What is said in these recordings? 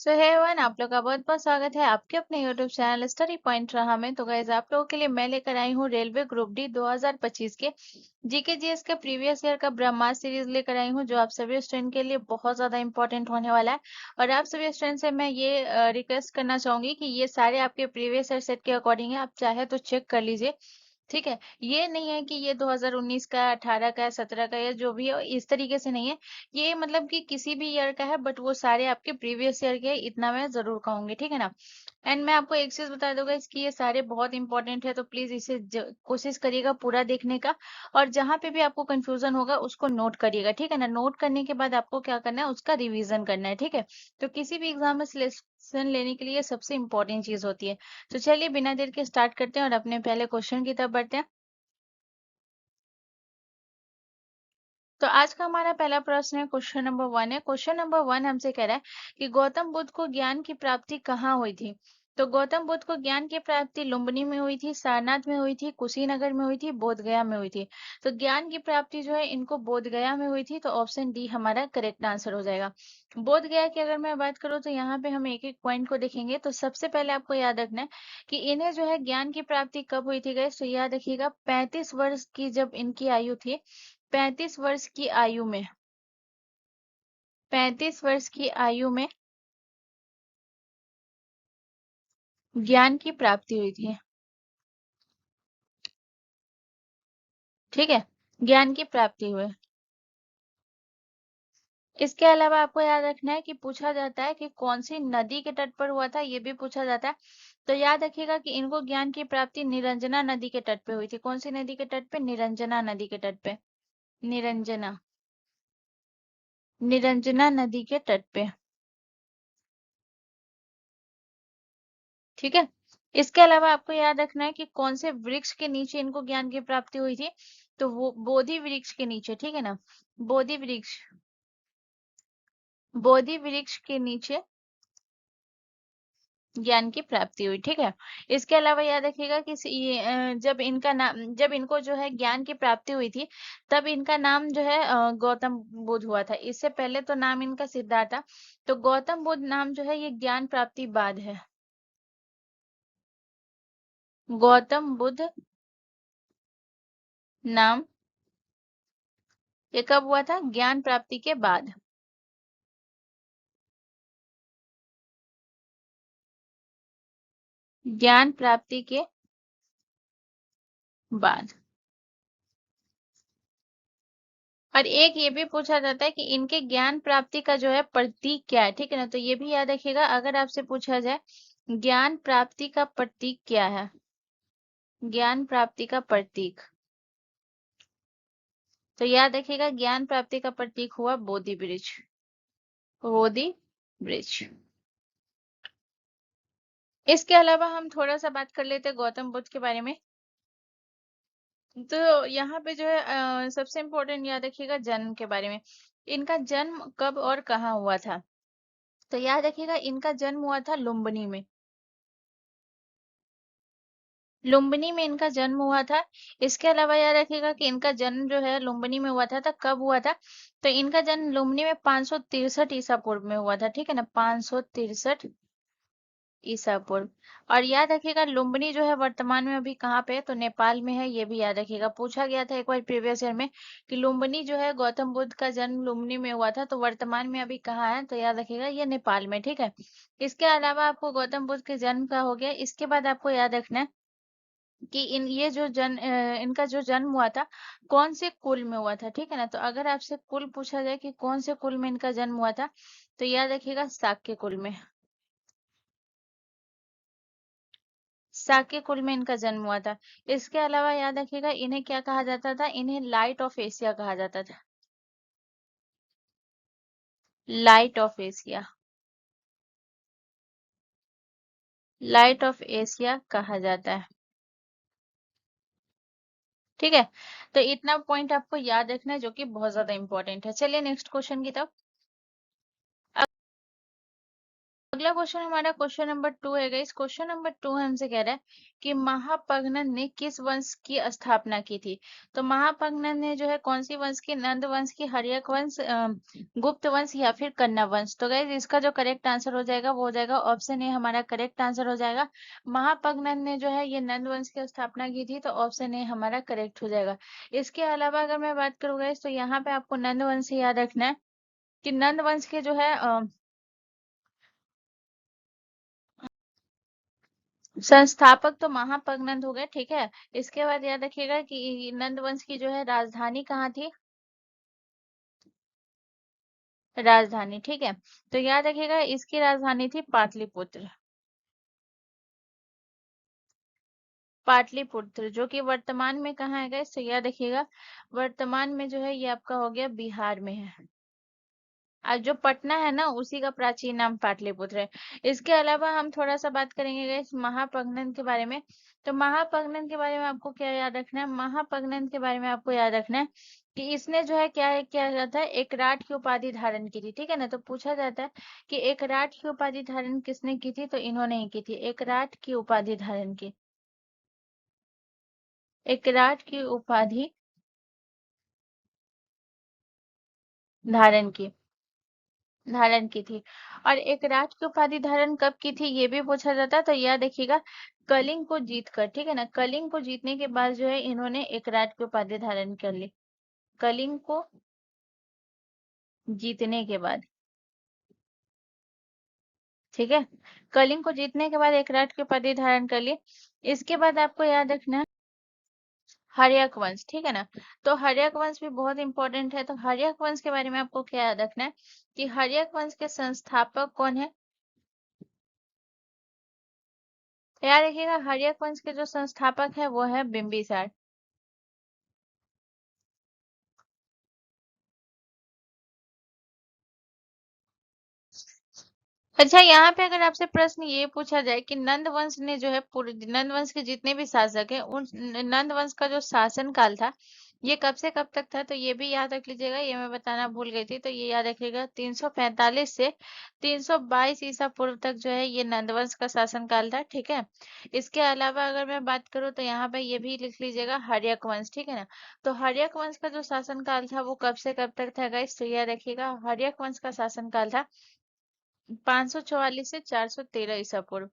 सो hey everyone, आप लोग का बहुत बहुत स्वागत है आपके अपने यूट्यूब चैनल स्टडी पॉइंट रहा में। तो गाइज आप लोगों के लिए मैं लेकर आई हूँ रेलवे ग्रुप डी 2025 के जीके जीएस के प्रीवियस ईयर का ब्रह्मास्त्र सीरीज लेकर आई हूँ, जो आप सभी स्टूडेंट के लिए बहुत ज्यादा इंपॉर्टेंट होने वाला है। और आप सभी स्टूडेंट से मैं ये रिक्वेस्ट करना चाहूंगी कि ये सारे आपके प्रीवियस ईयर सेट के अकॉर्डिंग है, आप चाहे तो चेक कर लीजिए। ठीक है, ये नहीं है कि ये 2019 का, 18 का, 17 का या जो भी है इस तरीके से नहीं है। ये मतलब कि किसी भी ईयर का है, बट वो सारे आपके प्रीवियस ईयर के हैं, इतना मैं जरूर कहूंगी। ठीक है ना। एंड मैं आपको एक चीज बता दूंगा, इसकी ये सारे बहुत इंपॉर्टेंट है, तो प्लीज इसे कोशिश करिएगा पूरा देखने का। और जहां पे भी आपको कंफ्यूजन होगा उसको नोट करिएगा। ठीक है ना। नोट करने के बाद आपको क्या करना है, उसका रिवीजन करना है। ठीक है। तो किसी भी एग्जाम में सिलेक्शन लेने के लिए ये सबसे इंपॉर्टेंट चीज होती है। तो चलिए बिना देर के स्टार्ट करते हैं और अपने पहले क्वेश्चन की तरफ बढ़ते हैं। तो आज का हमारा पहला प्रश्न है, क्वेश्चन नंबर 1 है। क्वेश्चन नंबर 1 हमसे कह रहा है कि गौतम बुद्ध को ज्ञान की प्राप्ति कहाँ हुई थी। तो गौतम बुद्ध को ज्ञान की प्राप्ति लुम्बिनी में हुई थी, सारनाथ में हुई थी, कुशीनगर में हुई थी, बोध गया में हुई थी। तो ज्ञान की प्राप्ति जो है इनको बोध गया में हुई थी, तो ऑप्शन डी हमारा करेक्ट आंसर हो जाएगा। बोध गया की अगर मैं बात करूँ तो यहाँ पे हम एक एक पॉइंट को देखेंगे। तो सबसे पहले आपको याद रखना है कि इन्हें जो है ज्ञान की प्राप्ति कब हुई थी गाइस। तो याद रखिएगा 35 वर्ष की जब इनकी आयु थी, 35 वर्ष की आयु में, 35 वर्ष की आयु में ज्ञान की प्राप्ति हुई थी। ठीक है, ज्ञान की प्राप्ति हुई। इसके अलावा आपको याद रखना है कि पूछा जाता है कि कौन सी नदी के तट पर हुआ था, ये भी पूछा जाता है। तो याद रखिएगा कि इनको ज्ञान की प्राप्ति निरंजना नदी के तट पे हुई थी। कौन सी नदी के तट पे? निरंजना नदी के तट पे। निरंजना, निरंजना नदी के तट पे। ठीक है। इसके अलावा आपको याद रखना है कि कौन से वृक्ष के नीचे इनको ज्ञान की प्राप्ति हुई थी। तो वो बोधि वृक्ष के नीचे। ठीक है ना। बोधि वृक्ष, बोधि वृक्ष के नीचे ज्ञान की प्राप्ति हुई। ठीक है। इसके अलावा याद रखिएगा कि जब इनका नाम, जब इनको जो है ज्ञान की प्राप्ति हुई थी, तब इनका नाम जो है गौतम बुद्ध हुआ था। इससे पहले तो नाम इनका सिद्धार्थ था। तो गौतम बुद्ध नाम जो है ये ज्ञान प्राप्ति बाद है। गौतम बुद्ध नाम ये कब हुआ था? ज्ञान प्राप्ति के बाद। ज्ञान प्राप्ति के बाद। और एक ये भी पूछा जाता है कि इनके ज्ञान प्राप्ति का जो है प्रतीक क्या है। ठीक है ना। तो ये भी याद रखिएगा, अगर आपसे पूछा जाए ज्ञान प्राप्ति का प्रतीक क्या है, ज्ञान प्राप्ति का प्रतीक, तो याद रखिएगा ज्ञान प्राप्ति का प्रतीक हुआ बोधि वृक्ष। बोधि वृक्ष। इसके अलावा हम थोड़ा सा बात कर लेते हैं गौतम बुद्ध के बारे में। तो यहाँ पे जो है सबसे इम्पोर्टेंट याद रखिएगा जन्म के बारे में। इनका जन्म कब और कहाँ हुआ था। तो याद रखिएगा इनका जन्म हुआ था लुम्बिनी में। लुम्बिनी में इनका जन्म हुआ था। इसके अलावा याद रखिएगा कि इनका जन्म जो है लुम्बिनी में हुआ था, कब हुआ था। तो इनका जन्म लुम्बिनी में 563 ईसा पूर्व में हुआ था। ठीक है ना। 563 ईसा पूर्व। और याद रखिएगा लुम्बिनी जो है वर्तमान में अभी कहाँ पे है, तो नेपाल में है। ये भी याद रखिएगा, पूछा गया था एक बार प्रीवियस ईयर में कि लुम्बिनी जो है गौतम बुद्ध का जन्म लुम्बिनी में हुआ था, तो वर्तमान में अभी कहाँ है, तो याद रखिएगा ये नेपाल में। ठीक है। इसके अलावा आपको गौतम बुद्ध के जन्म का हो गया। इसके बाद आपको याद रखना है कि इनका जो जन्म हुआ था कौन से कुल में हुआ था। ठीक है ना। तो अगर आपसे कुल पूछा जाए कि कौन से कुल में इनका जन्म हुआ था, तो याद रखिएगा शाक्य कुल में। शाक्य कुल में इनका जन्म हुआ था। इसके अलावा याद रखिएगा इन्हें क्या कहा जाता था, इन्हें लाइट ऑफ एशिया कहा जाता था। Light of Asia, light of Asia कहा जाता है। ठीक है। तो इतना पॉइंट आपको याद रखना है, जो कि बहुत ज्यादा इंपॉर्टेंट है। चलिए नेक्स्ट क्वेश्चन की तरफ। अगला क्वेश्चन हमारा क्वेश्चन नंबर 2 है गाइस। क्वेश्चन नंबर 2 हमसे कह रहा है कि महापद्मनंद ने किस वंश की स्थापना की थी। तो महापद्मनंद ने जो है कौन सी वंश की, नंद वंश की, हर्यक वंश, गुप्त वंश या फिर कन्या वंश। तो गाइस इसका जो करेक्ट आंसर हो जाएगा वो हो जाएगा ऑप्शन ए, हमारा करेक्ट आंसर हो जाएगा। महापद्मनंद ने जो है ये नंद वंश की स्थापना की थी, तो ऑप्शन ए हमारा करेक्ट हो जाएगा। इसके अलावा अगर मैं बात करूँ गाइस, तो यहाँ पे आपको नंद वंश याद रखना है कि नंद वंश के जो है संस्थापक तो महापद्मनंद हो गए, ठीक है। इसके बाद याद रखिएगा कि नंद वंश की जो है राजधानी कहाँ थी, राजधानी, ठीक है। तो याद रखिएगा इसकी राजधानी थी पाटलिपुत्र, पाटलिपुत्र जो कि वर्तमान में कहाँ है गाइस, तो याद रखिएगा वर्तमान में जो है ये आपका हो गया बिहार में है। आज जो पटना है ना उसी का प्राचीन नाम पाटलिपुत्र है। इसके अलावा हम थोड़ा सा बात करेंगे गाइस महापद्मनंद के बारे में। तो महापद्मनंद के बारे में आपको क्या याद रखना है, महापद्मनंद के बारे में आपको याद रखना है कि इसने जो है क्या जाता है, एकराट की उपाधि धारण की थी, ठीक है ना। तो पूछा जाता है कि एकराट की उपाधि धारण किसने की थी, तो इन्होंने ही की थी, एकराट की उपाधि धारण की, एकराट की उपाधि धारण की, धारण की थी। और एक राज की उपाधि धारण कब की थी ये भी पूछा जाता है, तो यह देखिएगा कलिंग को जीत कर, ठीक है ना। कलिंग को जीतने के बाद जो है इन्होंने एक राज की उपाधि धारण कर ली, कलिंग को जीतने के बाद, ठीक है। कलिंग को जीतने के बाद एक राज की उपाधि धारण कर ली। इसके बाद आपको याद रखना है हर्यक वंश, ठीक है ना। तो हर्यक वंश भी बहुत इंपॉर्टेंट है। तो हर्यक वंश के बारे में आपको क्या याद रखना है कि हर्यक वंश के संस्थापक कौन है। याद रखिएगा हर्यक वंश के जो संस्थापक है वो है बिंबिसार। अच्छा, यहाँ पे अगर आपसे प्रश्न ये पूछा जाए कि नंद वंश ने जो है पूरे नंद वंश के जितने भी शासक हैं उन नंद वंश का जो शासन काल था ये कब से कब तक था, तो ये भी याद रख लीजिएगा, ये मैं बताना भूल गई थी। तो ये याद रखिएगा 345 से 322 ईसा पूर्व तक जो है ये नंद वंश का शासन काल था, ठीक है। इसके अलावा अगर मैं बात करूँ तो यहाँ पे ये भी लिख लीजिएगा हर्यक वंश, ठीक है ना। तो हर्यक वंश का जो शासन काल था वो कब से कब तक था गाइस, तो याद रखिएगा हर्यक वंश का शासन काल था 544 से 413 ईसा पूर्व,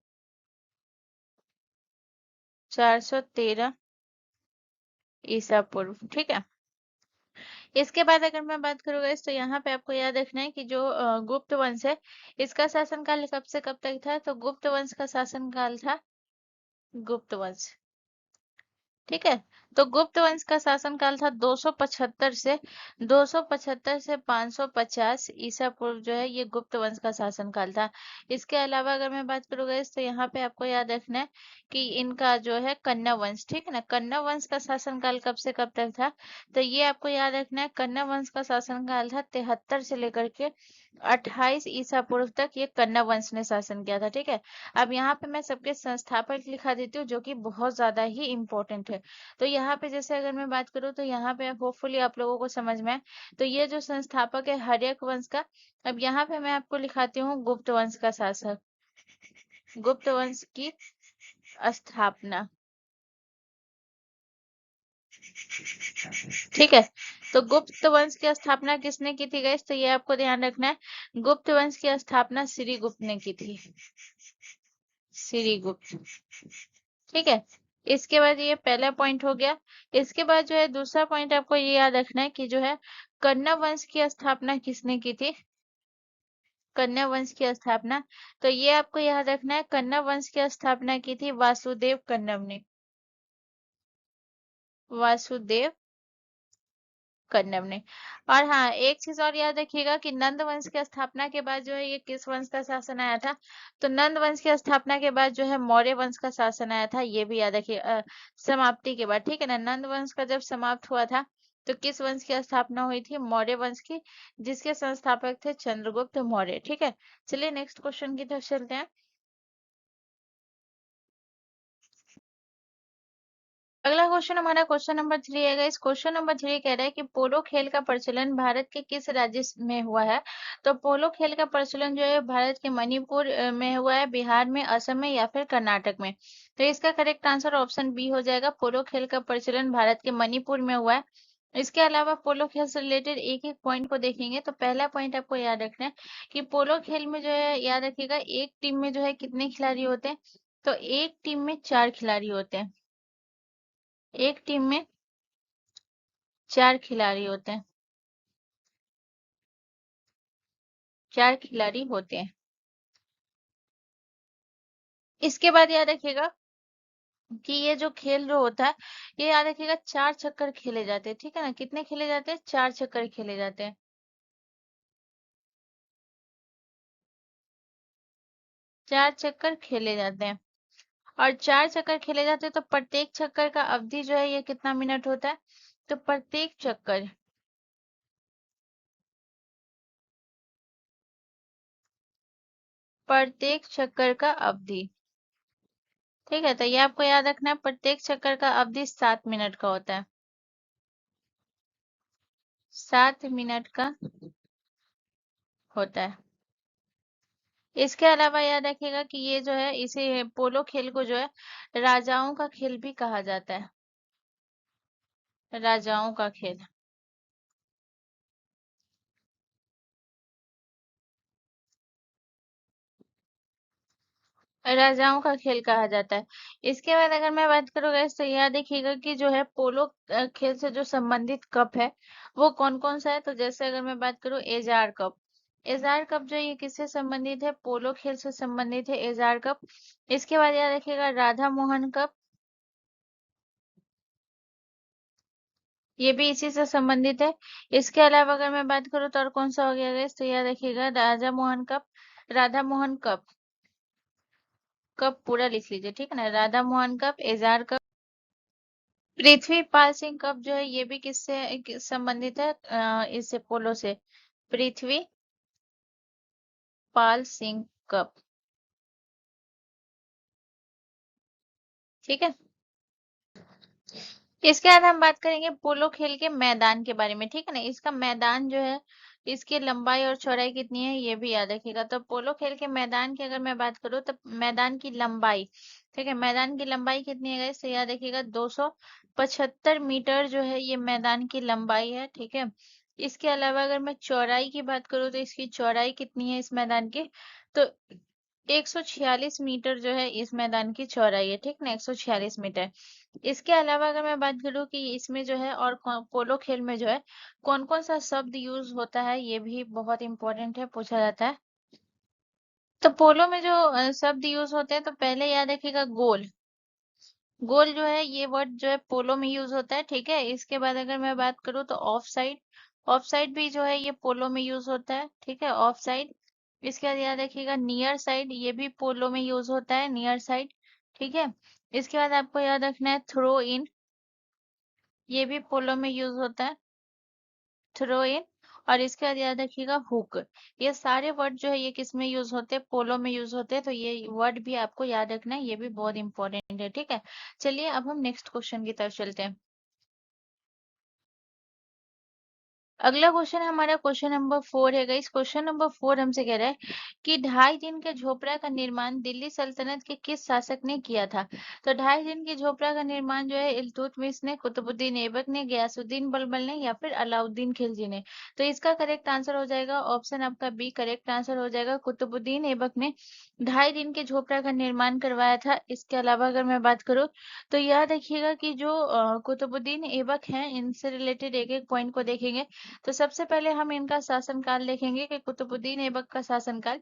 413 ईसा पूर्व, ठीक है। इसके बाद अगर मैं बात करूँ गाइस तो यहाँ पे आपको याद रखना है कि जो गुप्त वंश है इसका शासनकाल कब से कब तक था, तो गुप्त वंश का शासनकाल था, गुप्त वंश, ठीक है। तो गुप्त वंश का शासनकाल था 275 से 550 ईसा पूर्व जो है ये गुप्त वंश का शासनकाल था। इसके अलावा अगर मैं बात करूँ गाइस तो यहाँ पे आपको याद रखना है कि इनका जो है कन्या वंश, ठीक है ना, कन्या वंश का शासनकाल कब से कब तक था, तो ये आपको याद रखना है कन्या वंश का शासनकाल था 73 से लेकर के 28 ईसा पूर्व तक ये कन्या वंश ने शासन किया था, ठीक है। अब यहाँ पे मैं सबके संस्थापक लिखा देती हूँ जो कि बहुत ज्यादा ही इम्पोर्टेंट है। तो यहाँ पे जैसे अगर मैं बात करूँ तो यहाँ पे होपफुली आप लोगों को समझ में आए। तो ये जो संस्थापक है हर्यक वंश का, अब यहाँ पे मैं आपको लिखाती हूँ गुप्त वंश का शासक, गुप्त वंश की स्थापना, ठीक है। तो गुप्त वंश की स्थापना किसने की थी गाइस, तो ये आपको ध्यान रखना है गुप्त वंश की स्थापना श्री गुप्त ने की थी, श्री गुप्त, ठीक है। इसके बाद ये पहला पॉइंट हो गया। इसके बाद जो है दूसरा पॉइंट आपको ये याद रखना है कि जो है कन्या वंश की स्थापना किसने की थी, कन्या वंश की स्थापना, तो ये आपको याद रखना है कन्या वंश की स्थापना की थी वासुदेव कन्नम ने, वासुदेव कन्नम ने। और हाँ एक चीज और याद रखिएगा कि नंद वंश की स्थापना के बाद जो है ये किस वंश का शासन आया था, तो नंद वंश की स्थापना के बाद जो है मौर्य वंश का शासन आया था, ये भी याद रखिए समाप्ति के बाद, ठीक है ना। नंद वंश का जब समाप्त हुआ था तो किस वंश की स्थापना हुई थी, मौर्य वंश की, जिसके संस्थापक थे चंद्रगुप्त मौर्य, ठीक है। चलिए नेक्स्ट क्वेश्चन की तरफ चलते हैं। अगला क्वेश्चन हमारा क्वेश्चन नंबर 3 है गाइस। क्वेश्चन नंबर 3 कह रहा है कि पोलो खेल का प्रचलन भारत के किस राज्य में हुआ है? तो पोलो खेल का प्रचलन जो है भारत के मणिपुर में हुआ है, बिहार में, असम में या फिर कर्नाटक में। तो इसका करेक्ट आंसर ऑप्शन बी हो जाएगा। पोलो खेल का प्रचलन भारत के मणिपुर में हुआ है। इसके अलावा पोलो खेल से रिलेटेड एक एक पॉइंट को देखेंगे। तो पहला पॉइंट आपको याद रखना है कि पोलो खेल में जो है, याद रखिएगा, एक टीम में जो है कितने खिलाड़ी होते हैं? तो एक टीम में 4 खिलाड़ी होते हैं। एक टीम में 4 खिलाड़ी होते हैं। 4 खिलाड़ी होते हैं। इसके बाद याद रखिएगा कि ये जो खेल जो होता है, ये याद रखिएगा 4 चक्कर खेले जाते हैं। ठीक है ना? कितने खेले जाते हैं? 4 चक्कर खेले जाते हैं। 4 चक्कर खेले जाते हैं। और 4 चक्कर खेले जाते हैं तो प्रत्येक चक्कर का अवधि जो है ये कितना मिनट होता है? तो प्रत्येक चक्कर का अवधि, ठीक है, तो ये आपको याद रखना है, प्रत्येक चक्कर का अवधि 7 मिनट का होता है। 7 मिनट का होता है। इसके अलावा याद रखिएगा कि ये जो है, इसे पोलो खेल को जो है राजाओं का खेल भी कहा जाता है। राजाओं का खेल। राजाओं का खेल कहा जाता है। इसके बाद अगर मैं बात करूँ गाइस, तो याद रखिएगा कि जो है पोलो खेल से जो संबंधित कप है वो कौन कौन सा है? तो जैसे अगर मैं बात करूँ एजार कप। एजार कप जो है ये किससे संबंधित है? पोलो खेल से संबंधित है एजार कप। इसके बाद याद रखिएगा राधा मोहन कप, ये भी इसी से संबंधित है। इसके अलावा अगर मैं बात करूँ तो और कौन सा हो गया गाइस, तो याद रखिएगा Raja Mohan cup, Radha Mohan cup. Cup पूरा लिख लीजिए, ठीक है ना? Radha Mohan cup, Ezra cup. Prithvi Pal Singh cup जो है ये भी किससे संबंधित है? इससे, पोलो से। पृथ्वी पाल सिंह कप, ठीक है। इसके बाद हम बात करेंगे पोलो खेल के मैदान के बारे में, ठीक है ना? इसका मैदान जो है, इसकी लंबाई और चौड़ाई कितनी है ये भी याद रखिएगा। तो पोलो खेल के मैदान की अगर मैं बात करूँ तो मैदान की लंबाई, ठीक है, मैदान की लंबाई कितनी है इससे याद रखिएगा, 275 मीटर जो है ये मैदान की लंबाई है, ठीक है। इसके अलावा अगर मैं चौड़ाई की बात करूँ तो इसकी चौड़ाई कितनी है इस मैदान की? तो 146 मीटर जो है इस मैदान की चौड़ाई है, ठीक ना? 146 मीटर। इसके अलावा अगर मैं बात करूँ कि इसमें जो है और पोलो खेल में जो है कौन कौन सा शब्द यूज होता है, ये भी बहुत इंपॉर्टेंट है, पूछा जाता है। तो पोलो में जो शब्द यूज होते हैं, तो पहले याद रखिएगा गोल। गोल जो है ये वर्ड जो है पोलो में यूज होता है, ठीक है। इसके बाद अगर मैं बात करूँ तो ऑफ साइड। ऑफ साइड भी जो है ये पोलो में यूज होता है, ठीक है, ऑफ साइड। इसके बाद याद रखिएगा नियर साइड, ये भी पोलो में यूज होता है, नियर साइड, ठीक है। इसके बाद आपको याद रखना है थ्रो इन, ये भी पोलो में यूज होता है, थ्रो इन। और इसके बाद याद रखिएगा हुक। ये सारे वर्ड जो है ये किस में यूज होते हैं? पोलो में यूज होते हैं। तो ये वर्ड भी आपको याद रखना है, ये भी बहुत इंपॉर्टेंट है, ठीक है। चलिए अब हम नेक्स्ट क्वेश्चन की तरफ चलते हैं। अगला क्वेश्चन हमारा क्वेश्चन नंबर 4 है गाइस। क्वेश्चन नंबर 4 हमसे कह रहा है कि 2.5 दिन के झोपड़ा का निर्माण दिल्ली सल्तनत के किस शासक ने किया था? तो 2.5 दिन की झोपड़ा का निर्माण जो है इल्तुतमिश ने, कुतुबुद्दीन ऐबक ने, गयासुद्दीन बलबल ने या फिर अलाउद्दीन खिलजी ने। तो इसका करेक्ट आंसर हो जाएगा ऑप्शन आपका बी, करेक्ट आंसर हो जाएगा, कुतुबुद्दीन ऐबक ने 2.5 दिन के झोपड़ा का निर्माण करवाया था। इसके अलावा अगर मैं बात करूँ तो याद रखिएगा कि जो कुतुबुद्दीन ऐबक हैं, इनसे रिलेटेड एक एक पॉइंट को देखेंगे। तो सबसे पहले हम इनका शासनकाल देखेंगे कि कुतुबुद्दीन ऐबक का शासनकाल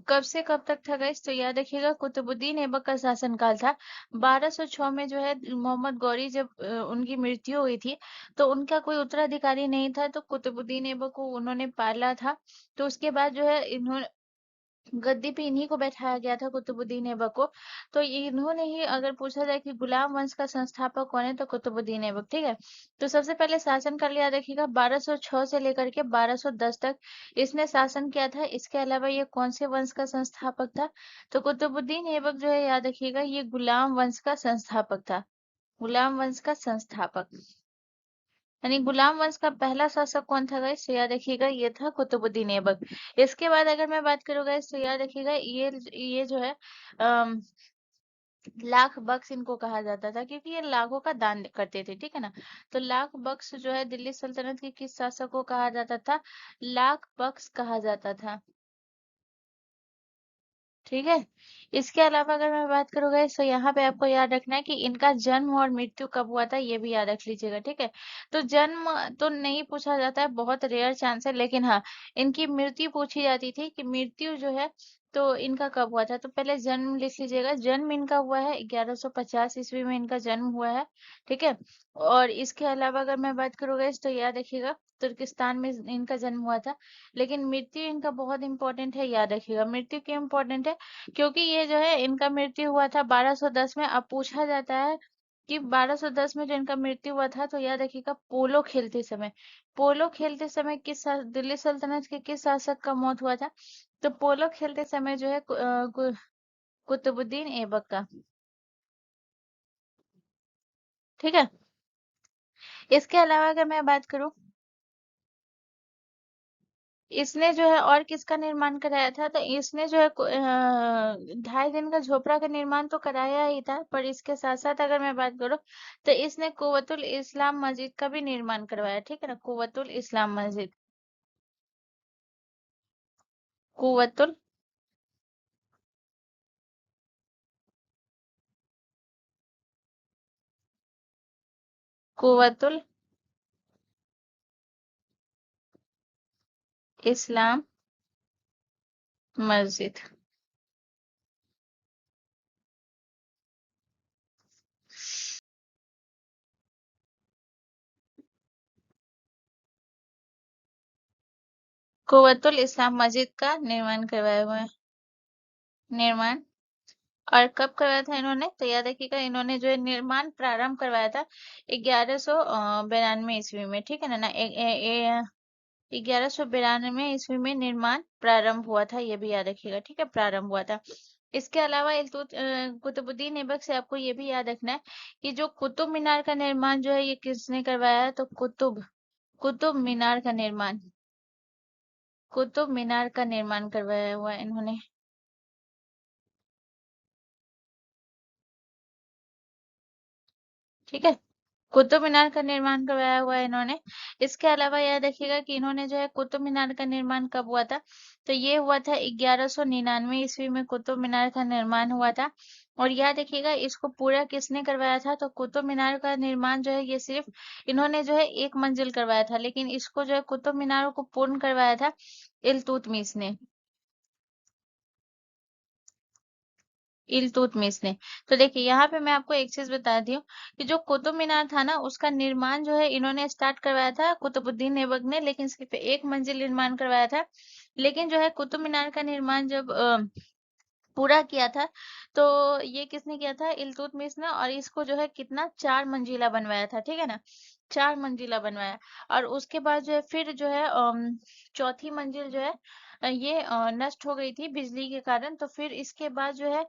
कब से कब तक था गाइस। तो याद रखिएगा कुतुबुद्दीन ऐबक का शासनकाल था 1206 में जो है, मोहम्मद गौरी जब उनकी मृत्यु हुई थी तो उनका कोई उत्तराधिकारी नहीं था, तो कुतुबुद्दीन ऐबक को उन्होंने पाला था। तो उसके बाद जो है इन्होंने गद्दी पे इन्हीं को बैठाया गया था, कुतुबुद्दीन ऐबक को। तो इन्होंने ही, अगर पूछा जाए कि गुलाम वंश का संस्थापक कौन है, तो कुतुबुद्दीन ऐबक, ठीक है। तो सबसे पहले शासन काल याद रखिएगा 1206 से लेकर के 1210 तक इसने शासन किया था। इसके अलावा ये कौन से वंश का संस्थापक था? तो कुतुबुद्दीन ऐबक जो है याद रखिएगा ये गुलाम वंश का संस्थापक था। गुलाम वंश का संस्थापक। यानी गुलाम वंश का पहला शासक कौन था गाइस? तो याद रखिएगा ये था कुतुबुद्दीन ऐबक। इसके बाद अगर मैं बात करूँ गाइस तो याद रखिएगा ये जो है अम, लाख बख्श इनको कहा जाता था, क्योंकि ये लाखों का दान करते थे, ठीक है ना। तो लाख बख्श जो है दिल्ली सल्तनत के किस शासक को कहा जाता था? लाख बख्श कहा जाता था, ठीक है। इसके अलावा अगर मैं बात करूंगा तो यहाँ पे आपको याद रखना है कि इनका जन्म और मृत्यु कब हुआ था, ये भी याद रख लीजिएगा, ठीक है। तो जन्म तो नहीं पूछा जाता है, बहुत रेयर चांस है, लेकिन हाँ इनकी मृत्यु पूछी जाती थी कि मृत्यु जो है तो इनका कब हुआ था। तो पहले जन्म लिख लीजिएगा। जन्म इनका हुआ है 1150 ईस्वी में, इनका जन्म हुआ है, ठीक है। और इसके अलावा अगर मैं बात करूंगा तो याद रखिएगा तुर्किस्तान में इनका जन्म हुआ था। लेकिन मृत्यु इनका बहुत इंपॉर्टेंट है, याद रखिएगा। मृत्यु क्यों इंपॉर्टेंट है? क्योंकि ये जो है इनका मृत्यु हुआ था 1210 में। अब पूछा जाता है कि 1210 में जो इनका मृत्यु हुआ था, तो याद रखिएगा पोलो खेलते समय। पोलो खेलते समय दिल्ली सल्तनत के किस शासक का मौत हुआ था? तो पोलो खेलते समय जो है कुतुबुद्दीन ऐबक का, ठीक है। इसके अलावा अगर मैं बात करूं, इसने जो है और किसका निर्माण कराया था? तो इसने जो है 2.5 दिन का झोपड़ा का निर्माण तो कराया ही था, पर इसके साथ साथ अगर मैं बात करूं तो इसने कुव्वतुल इस्लाम मस्जिद का भी निर्माण करवाया, ठीक है ना। कुव्वतुल इस्लाम मस्जिद, कुव्वतुल कुव्वतुल इस्लाम मस्जिद। कुव्वतुल इस्लाम मस्जिद का निर्माण करवाया हुआ है, निर्माण। और कब करवाया था इन्होंने? तो याद रखिएगा इन्होंने जो है निर्माण प्रारंभ करवाया था 1192 ईस्वी में, ठीक है ना। 1192 ईस्वी में निर्माण प्रारंभ हुआ था, ये भी याद रखिएगा, ठीक है, प्रारंभ हुआ था। इसके अलावा कुतुबुद्दीन ऐबक से आपको ये भी याद रखना है कि जो कुतुब मीनार का निर्माण जो है ये किसने करवाया है? तो कुतुब मीनार का निर्माण, कुतुब मीनार का निर्माण करवाया हुआ है इन्होंने, ठीक है। कुतुब मीनार का निर्माण करवाया हुआ है इन्होंने। इसके अलावा याद रखिएगा कि इन्होंने जो है कुतुब मीनार का निर्माण कब हुआ था? तो ये हुआ था 1199 ईस्वी में कुतुब मीनार का निर्माण हुआ था। और याद रखिएगा इसको पूरा किसने करवाया था? तो कुतुब मीनार का निर्माण जो है ये सिर्फ इन्होंने जो है एक मंजिल करवाया था, लेकिन इसको जो है कुतुब मीनार को पूर्ण करवाया था इल्तुतमिश ने, इल्तुतमिश ने। तो देखिए यहाँ पे मैं आपको एक चीज बताती हूँ कि जो कुतुब मीनार था ना उसका निर्माण जो है इन्होंने स्टार्ट करवाया था कुतुबुद्दीन ऐबक ने, लेकिन सिर्फ एक मंजिल निर्माण करवाया था। लेकिन जो है कुतुब मीनार का निर्माण जब पूरा किया था तो ये किसने किया था? इल्तुतमिश ने। और इसको जो है कितना 4 मंजिला बनवाया था, ठीक है ना। 4 मंजिला बनवाया। और उसके बाद जो है फिर जो है चौथी मंजिल जो है ये नष्ट हो गई थी बिजली के कारण। तो फिर इसके बाद जो है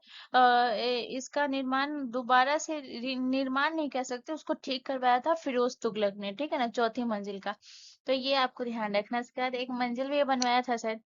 इसका निर्माण दोबारा से निर्माण नहीं कह सकते, उसको ठीक करवाया था फिरोज तुगलक ने, ठीक है ना, चौथी मंजिल का। तो ये आपको ध्यान रखना। इसके बाद एक मंजिल भी ये बनवाया था शायद।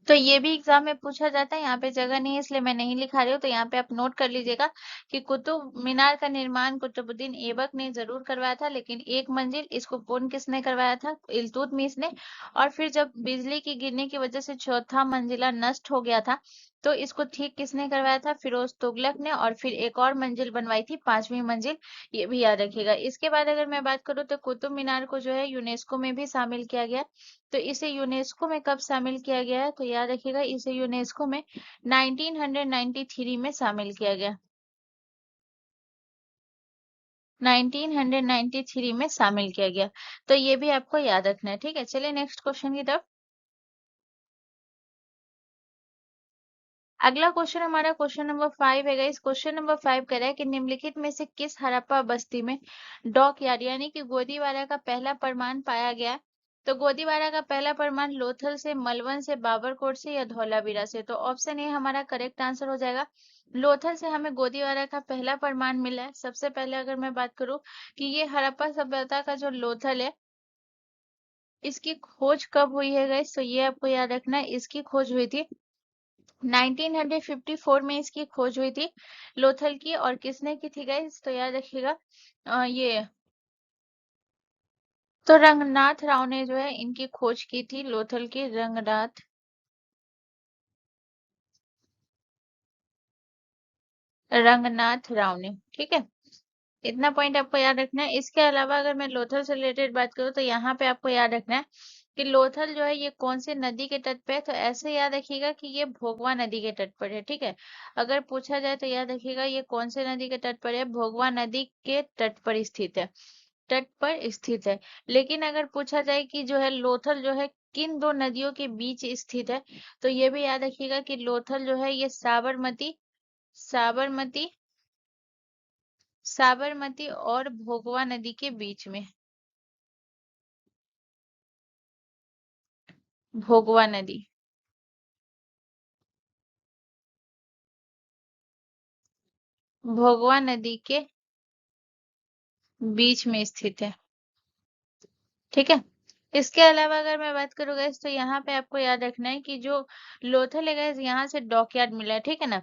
तो ये भी एग्जाम में पूछा जाता है, यहाँ पे जगह नहीं है इसलिए मैं नहीं लिखा रही हूँ। तो यहाँ पे आप नोट कर लीजिएगा कि कुतुब मीनार का निर्माण कुतुबुद्दीन ऐबक ने जरूर करवाया था, लेकिन एक मंजिल इसको पूर्ण किसने करवाया था? इल्तुतमिश ने। और फिर जब बिजली की गिरने की वजह से चौथा मंजिला नष्ट हो गया था तो इसको ठीक किसने करवाया था? फिरोज तुगलक ने। और फिर एक और मंजिल बनवाई थी, 5वीं मंजिल, ये भी याद रखिएगा। इसके बाद अगर मैं बात करूँ तो कुतुब मीनार को जो है यूनेस्को में भी शामिल किया गया। तो इसे यूनेस्को में कब शामिल किया गया है? तो याद रखिएगा इसे यूनेस्को में 1993 में शामिल किया गया, 1993 में शामिल किया गया। तो ये भी आपको याद रखना है, ठीक है। चलिए नेक्स्ट क्वेश्चन की तरफ। अगला क्वेश्चन हमारा क्वेश्चन नंबर 5 है। इस क्वेश्चन नंबर 5 कह रहा है कि निम्नलिखित में से किस हड़प्पा बस्ती में डॉक यार्ड यानी कि गोदीवारा का पहला प्रमाण पाया गया? तो गोदीवारा का पहला परमाणु लोथल से, मलवन से, बाबरकोट से या धौलावीरा से। तो ऑप्शन ए हमारा करेक्ट आंसर हो जाएगा। लोथल से हमें गोदीवारा का पहला परमाणु मिला है। सबसे पहले अगर मैं बात करूं कि ये हड़प्पा सभ्यता का जो लोथल है, इसकी खोज कब हुई है गाइस, तो ये आपको याद रखना है। इसकी खोज हुई थी 1954 में, इसकी खोज हुई थी लोथल की। और किसने की थी गाइस, तो याद रखिएगा ये तो रंगनाथ राव ने जो है इनकी खोज की थी, लोथल की। रंगनाथ राव ने, ठीक है। इतना पॉइंट आपको याद रखना है। इसके अलावा अगर मैं लोथल से रिलेटेड बात करूँ तो यहाँ पे आपको याद रखना है कि लोथल जो है ये कौन से नदी के तट पे है। तो ऐसे याद रखिएगा कि ये भोगवा नदी के तट पर है, ठीक है। अगर पूछा जाए तो याद रखिएगा ये कौन से नदी के तट पर है, भोगवा नदी के तट पर स्थित है, तट पर स्थित है। लेकिन अगर पूछा जाए कि जो है लोथल जो है किन दो नदियों के बीच स्थित है, तो ये भी याद रखिएगा कि लोथल जो है ये साबरमती साबरमती और भोगवा नदी के बीच में। भोगवा नदी, भोगवा नदी के बीच में स्थित है, ठीक है। इसके अलावा अगर मैं बात करूँ गैस, तो यहाँ पे आपको याद रखना है कि जो लोथल है गैस, यहाँ से डॉकयार्ड मिला है, ठीक है ना।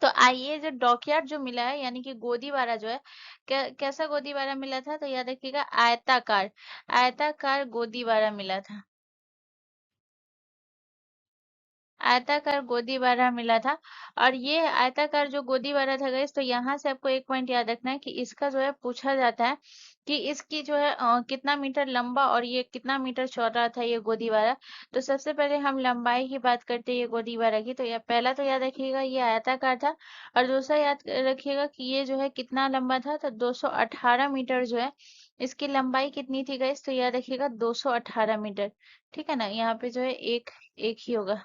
तो आइए, जो डॉकयार्ड जो मिला है यानी कि गोदीवारा जो है, कैसा गोदीवारा मिला था, तो याद रखिएगा आयताकार, आयताकार गोदीवारा मिला था। आयताकार गोदीवारा मिला था। और ये आयताकार जो गोदीवारा था गाइस, तो यहाँ से आपको एक पॉइंट याद रखना है कि इसका जो है पूछा जाता है कि इसकी जो है कितना मीटर लंबा और ये कितना मीटर चौड़ा था ये गोदीवारा। तो सबसे पहले हम लंबाई की बात करते हैं ये गोदीवारा की। तो पहला तो याद रखिएगा ये आयताकार था, और दूसरा याद रखिएगा कि ये जो है कितना लंबा था, तो 218 मीटर जो है इसकी लंबाई कितनी थी गाइस, तो याद रखिएगा 218 मीटर, ठीक है ना। यहाँ पे जो है एक एक ही होगा।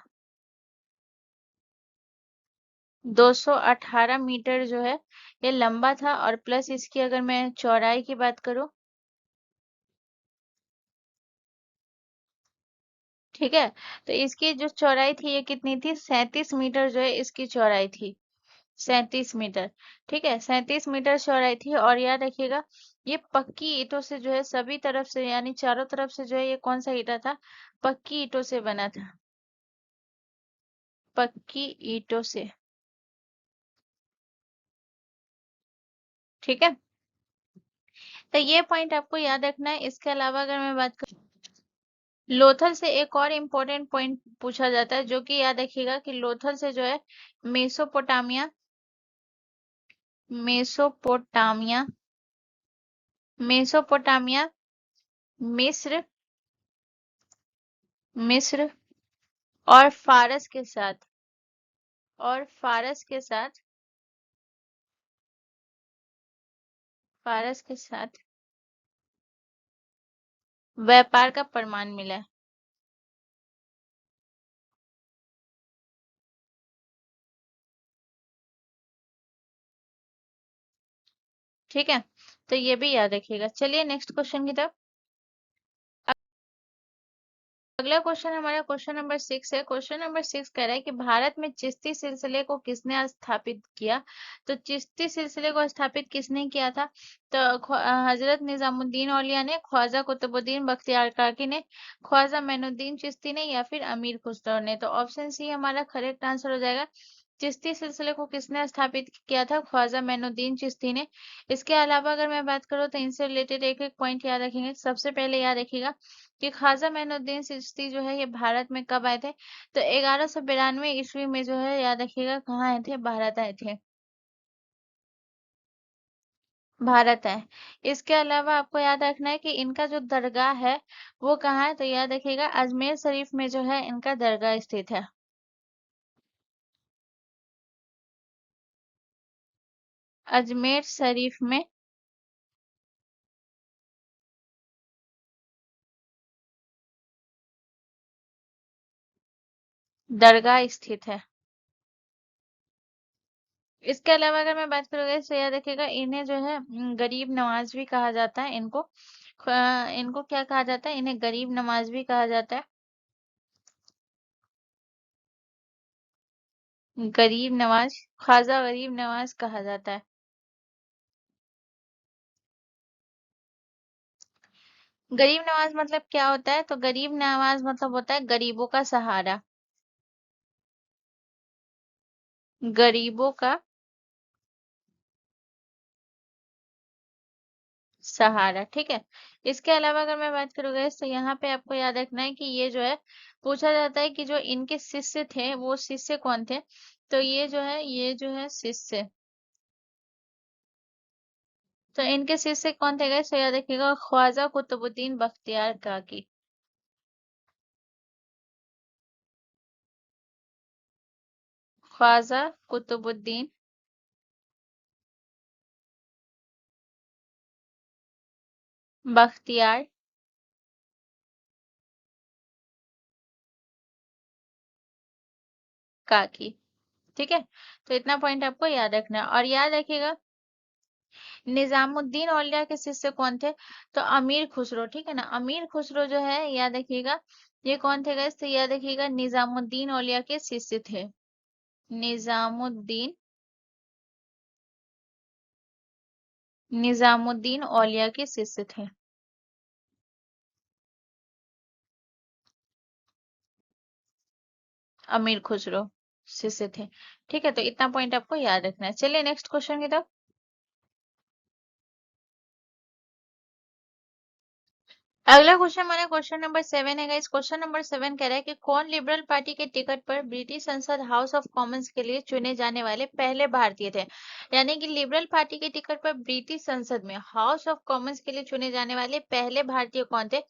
218 मीटर जो है ये लंबा था, और प्लस इसकी अगर मैं चौड़ाई की बात करूं, ठीक है, तो इसकी जो चौड़ाई थी ये कितनी थी, 37 मीटर जो है इसकी चौड़ाई थी, 37 मीटर, ठीक है। 37 मीटर चौड़ाई थी। और याद रखिएगा ये पक्की ईंटों से जो है सभी तरफ से, यानी चारों तरफ से जो है ये कौन सा ईंटा था, पक्की ईंटों से बना था, पक्की ईंटों से, ठीक है। तो ये पॉइंट आपको याद रखना है। इसके अलावा अगर मैं बात करूं, लोथल से एक और इम्पोर्टेंट पॉइंट पूछा जाता है, जो कि याद रखिएगा कि लोथल से जो है मेसोपोटामिया, मेसोपोटामिया, मेसोपोटामिया, मिस्र, मिस्र और फारस के साथ, और फारस के साथ, फारस के साथ व्यापार का प्रमाण मिला है, ठीक है। तो ये भी याद रखिएगा। चलिए नेक्स्ट क्वेश्चन की तरफ। अगला क्वेश्चन हमारा क्वेश्चन नंबर 6 है। क्वेश्चन नंबर 6 कह रहा है कि भारत में चिश्ती सिलसिले को किसने स्थापित किया। तो चिश्ती सिलसिले को स्थापित किसने किया था, तो हजरत निजामुद्दीन औलिया ने, ख्वाजा कुतुबुद्दीन बख्तियार काकी ने, ख्वाजा मैनुद्दीन चिश्ती ने, या फिर अमीर खुसरो ने। तो ऑप्शन सी हमारा करेक्ट आंसर हो जाएगा। चिश्ती सिलसिले को किसने स्थापित किया था, ख्वाजा मैनुद्दीन चिश्ती ने। इसके अलावा अगर मैं बात करूँ तो इनसे रिलेटेड एक एक पॉइंट याद रखेंगे। सबसे पहले याद रखिएगा कि ख्वाजा मैनुद्दीन चिश्ती जो है ये भारत में कब आए थे, तो 1192 ईस्वी में जो है, याद रखिएगा कहाँ आए थे, भारत आए थे, भारत आए। इसके अलावा आपको याद रखना है कि इनका जो दरगाह है वो कहाँ है, तो याद रखिएगा अजमेर शरीफ में जो है इनका दरगाह स्थित है, अजमेर शरीफ में दरगाह स्थित है। इसके अलावा अगर मैं बात करूँ तो याद रखिएगा इन्हें जो है गरीब नवाज भी कहा जाता है इनको, इनको क्या कहा जाता है? इन्हें गरीब नवाज भी कहा जाता है। गरीब नवाज, ख्वाजा गरीब नवाज कहा जाता है। गरीब नवाज मतलब क्या होता है? तो गरीब नवाज मतलब होता है गरीबों का सहारा। गरीबों का सहारा, ठीक है। इसके अलावा अगर मैं बात करूँ तो यहाँ पे आपको याद रखना है कि ये जो है पूछा जाता है कि जो इनके शिष्य थे वो शिष्य कौन थे। तो ये जो है शिष्य। तो इनके शिष्य कौन थे गाइस? तो याद रखिएगा ख्वाजा कुतुबुद्दीन बख्तियार काकी। ख्वाजा कुतुबुद्दीन बख्तियार काकी, ठीक है। तो इतना पॉइंट आपको याद रखना है और याद रखिएगा निजामुद्दीन औलिया के शिष्य कौन थे? तो अमीर खुसरो, ठीक है ना। अमीर खुसरो जो है याद रखिएगा ये कौन थे गाइस? तो याद रखिएगा निजामुद्दीन औलिया के शिष्य थे। निजामुद्दीन निजामुद्दीन औलिया के शिष्य थे। अमीर खुसरो शिष्य थे, ठीक है। तो इतना पॉइंट आपको याद रखना है। चलिए नेक्स्ट क्वेश्चन की तरफ। अगला क्वेश्चन हमारा क्वेश्चन नंबर 7 है गाइस। क्वेश्चन नंबर 7 कह रहा है कि कौन लिबरल पार्टी के टिकट पर ब्रिटिश संसद हाउस ऑफ कॉमन्स के लिए चुने जाने वाले पहले भारतीय थे? यानी कि लिबरल पार्टी के टिकट पर ब्रिटिश संसद में हाउस ऑफ कॉमन्स के लिए चुने जाने वाले पहले भारतीय कौन थे?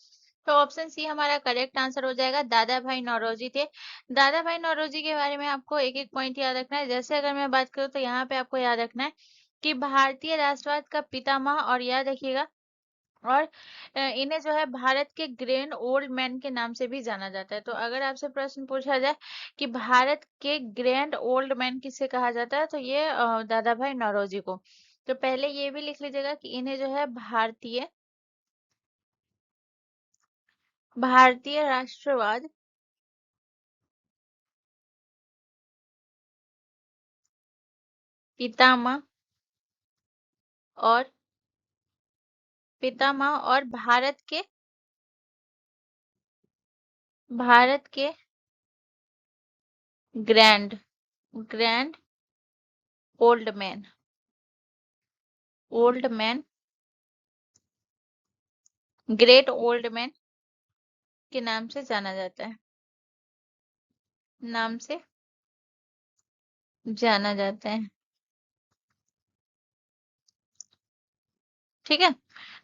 तो ऑप्शन सी हमारा करेक्ट आंसर हो जाएगा, दादा भाई नौरोजी थे। दादा भाई नौरोजी के बारे में आपको एक एक पॉइंट याद रखना है। जैसे अगर मैं बात करूँ तो यहाँ पे आपको याद रखना है कि भारतीय राष्ट्रवाद का पितामह, और याद रखिएगा और इन्हें जो है भारत के ग्रैंड ओल्ड मैन के नाम से भी जाना जाता है। तो अगर आपसे प्रश्न पूछा जाए कि भारत के ग्रैंड ओल्ड मैन किसे कहा जाता है, तो ये दादा भाई नौरोजी को। तो पहले ये भी लिख लीजिएगा कि इन्हें जो है भारतीय राष्ट्रवाद पितामह और भारत के grand grand old man great old man के नाम से जाना जाता है, नाम से जाना जाता है, ठीक है।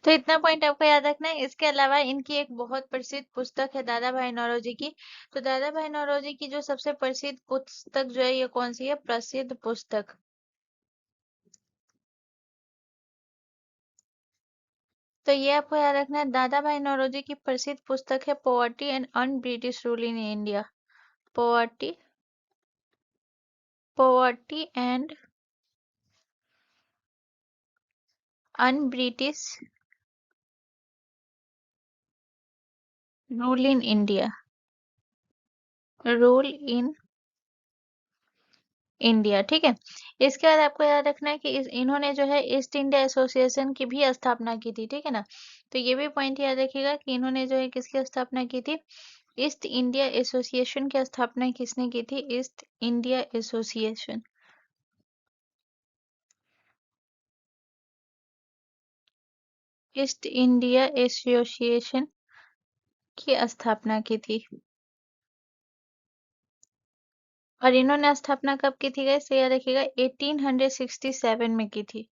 तो इतना पॉइंट आपको याद रखना है। इसके अलावा इनकी एक बहुत प्रसिद्ध पुस्तक है दादा भाई नौरोजी की। तो दादा भाई नौरोजी की जो सबसे प्रसिद्ध पुस्तक जो है ये कौन सी है? प्रसिद्ध पुस्तक। तो ये आपको याद रखना है, दादा भाई नौरोजी की प्रसिद्ध पुस्तक है poverty and un British rule in India. Poverty poverty and un British rule in India. Rule in India, ठीक है। इसके बाद आपको याद रखना है कि इन्होंने जो है ईस्ट इंडिया एसोसिएशन की भी स्थापना की थी, ठीक है ना। तो ये भी पॉइंट याद रखिएगा कि इन्होंने जो है किसकी स्थापना की थी? ईस्ट इंडिया एसोसिएशन की स्थापना किसने की थी? East India association. East India association की स्थापना की थी। और इन्होंने स्थापना कब की थी गाइस? तो याद रखिएगा 1867 में की थी,